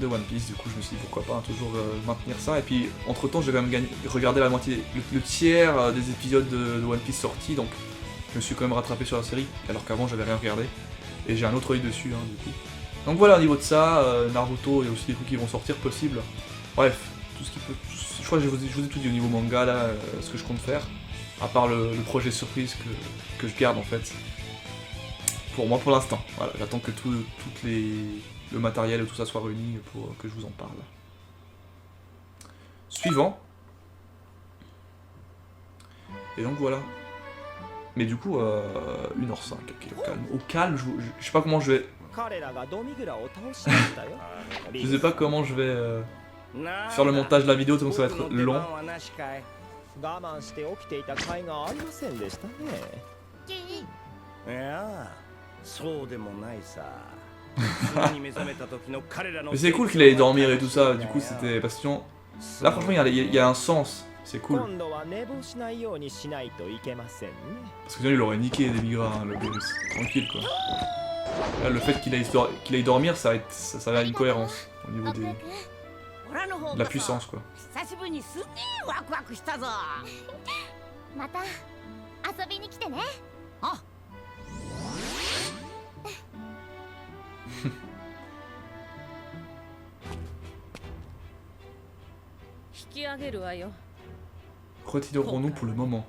One Piece, du coup je me suis dit pourquoi pas toujours maintenir ça, et puis entre temps j'ai quand même regardé la moitié, le tiers des épisodes de One Piece sortis, donc je me suis quand même rattrapé sur la série, alors qu'avant j'avais rien regardé, et j'ai un autre œil dessus hein, du coup. Donc voilà, au niveau de ça, Naruto, il y a aussi des trucs qui vont sortir possible. Bref, tout ce qui peut. Je crois que je vous ai tout dit au niveau manga là, ce que je compte faire. À part le projet surprise que je garde en fait. Pour moi pour l'instant. Voilà, j'attends que le matériel et tout ça soit réuni pour que je vous en parle. Suivant. Et donc voilà. Mais du coup, 1h05, ok, au calme. Au calme, je sais pas comment je vais. Je sais pas comment je vais faire le montage de la vidéo, donc ça va être long. Mais c'est cool qu'il allait dormir et tout ça, du coup c'était passion. Là franchement il y a un sens, c'est cool. Parce que sinon il aurait niqué des migrants, hein, le virus. Tranquille quoi. Là, le fait qu'il aille dormir, ça va être une cohérence au niveau の方 De la こそ puissance quoi. 久しぶりにすげえワクワクしたぞ。また遊びに来てね。あ、引き上げるわよ。 Retirons-nous pour le moment.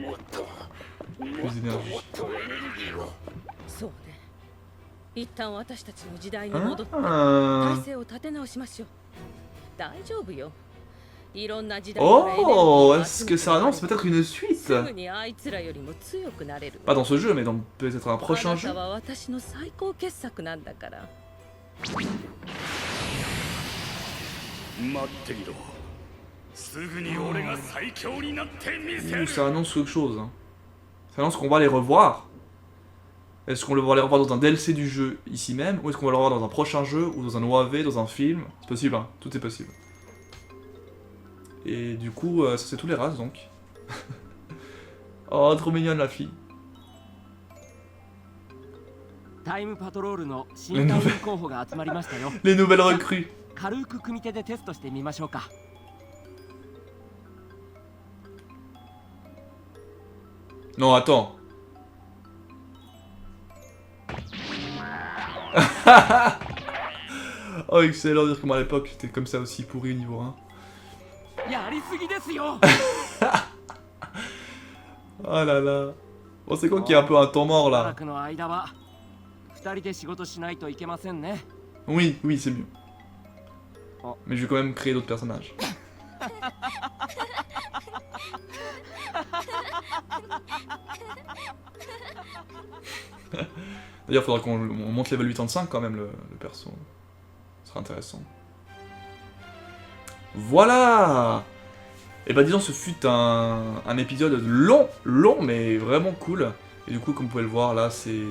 もっと Plus d'énergie. そうね。一旦私たちの時代に戻って体 Ah. 制を立て直しましょう。大丈夫よ。いろんな時代からエネルギー Oh, を est-ce 集 que め ça annonce peut-être une suite? すぐにあいつらよりも強くなれる。 Pas dans ce jeu, mais dans peut-être un あ prochain な jeu. たは私の最高傑作なんだから。待っていろ。すぐに俺が最強になってみせ Ouh, る。 ça annonce quelque chose. Hein. Ça annonce qu'on va les revoir. Est-ce qu'on va les revoir dans un DLC du jeu ici même, ou est-ce qu'on va les revoir dans un prochain jeu, ou dans un OAV, dans un film? C'est possible, hein. Tout est possible. Et du coup, ça c'est tous les races donc. Oh, trop mignonne la fille. タイムパトロールの新隊員候補が集まりましたよ。 Les nouvelles recrues. 軽く組手でテストしてみましょうか。 Non, attends. Oh, excellent, dire comment à l'époque j'étais comme ça aussi pourri au niveau 1. やりすぎですよ。 Oh là là. Bon, c'est quoi qu'il y a un peu un temps mort しばら là? くの間は2人で仕事しないといけませんね。 Oui, oui, c'est mieux. Oh. Mais je vais quand même créer d'autres personnages. D'ailleurs, faudra qu'on monte level 85 quand même le perso. Ce sera intéressant. Voilà! Et bah disons, ce fut un épisode long, mais vraiment cool. Et du coup, comme vous pouvez le voir, là, c'est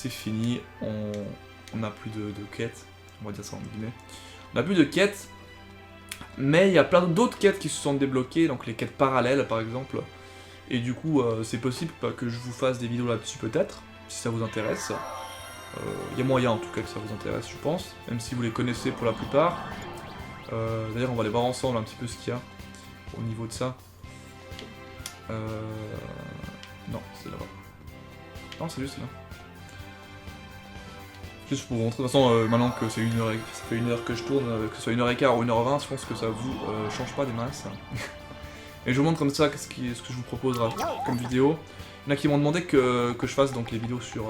fini. On n'a plus de quêtes. On va dire ça en guillemets. On n'a plus de quêtes. Mais il y a plein d'autres quêtes qui se sont débloquées. Donc les quêtes parallèles, par exemple. Et du coup, c'est possible que je vous fasse des vidéos là-dessus peut-être. Si ça vous intéresse. Il y a moyen en tout cas que ça vous intéresse, je pense. Même si vous les connaissez pour la plupart. D'ailleurs, on va aller voir ensemble un petit peu ce qu'il y a au niveau de ça. Non, c'est là-bas. Non, c'est juste là. Juste pour vous montrer. De toute façon, maintenant que c'est ça fait 1 heure que je tourne, que ce soit 1h15 ou 1h20, je pense que ça vous change pas des masses. Et je vous montre comme ça ce que je vous propose comme vidéo. Il y en a qui m'ont demandé que je fasse donc les vidéos sur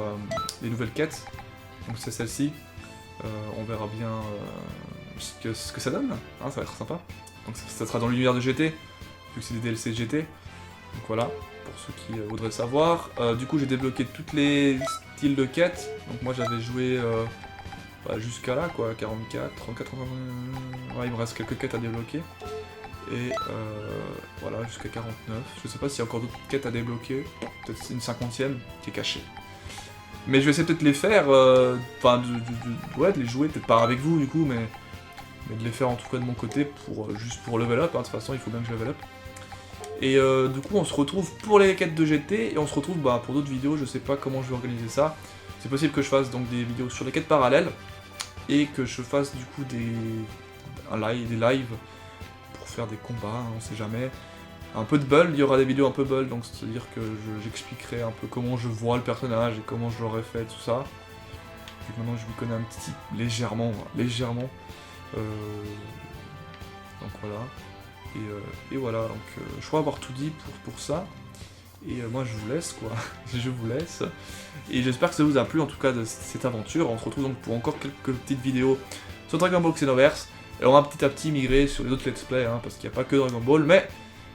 les nouvelles quêtes. Donc c'est celle-ci. On verra bien ce que ça donne. Hein, ça va être sympa. Donc ça sera dans l'univers de GT, vu que c'est des DLC GT. Donc voilà, pour ceux qui voudraient savoir. Du coup j'ai débloqué toutes les styles de quêtes. Donc moi j'avais joué jusqu'à là quoi, 44, 34, 35... Ouais, il me reste quelques quêtes à débloquer. Et voilà, jusqu'à 49. Je sais pas s'il y a encore d'autres quêtes à débloquer. Peut-être c'est une 50e qui est cachée. Mais je vais essayer peut-être de les faire, enfin de les jouer, peut-être pas avec vous du coup, mais de les faire en tout cas de mon côté, juste pour level up, hein. De toute façon il faut bien que je level up. Et du coup on se retrouve pour les quêtes de GT, et on se retrouve pour d'autres vidéos, je sais pas comment je vais organiser ça. C'est possible que je fasse donc des vidéos sur les quêtes parallèles, et que je fasse du coup des lives, pour faire des combats, hein, on sait jamais. Un peu de build, il y aura des vidéos un peu build, donc c'est-à-dire que j'expliquerai un peu comment je vois le personnage et comment je l'aurais fait, tout ça. Vu que maintenant je m'y connais un petit légèrement. Donc voilà. Et voilà, donc je crois avoir tout dit pour ça. Et moi je vous laisse quoi, je vous laisse. Et j'espère que ça vous a plu en tout cas de cette aventure. On se retrouve donc pour encore quelques petites vidéos sur Dragon Ball Xenoverse. Et on va petit à petit migrer sur les autres let's play, hein, parce qu'il n'y a pas que Dragon Ball, mais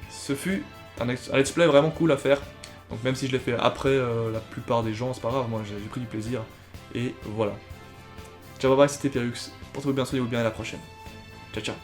ce fut un let's play vraiment cool à faire. Donc même si je l'ai fait après la plupart des gens, c'est pas grave, moi j'ai pris du plaisir. Et voilà. Ciao, bye bye, c'était Pyrrhux. Portez-vous bien, soignez-vous bien, à la prochaine. Ciao, ciao.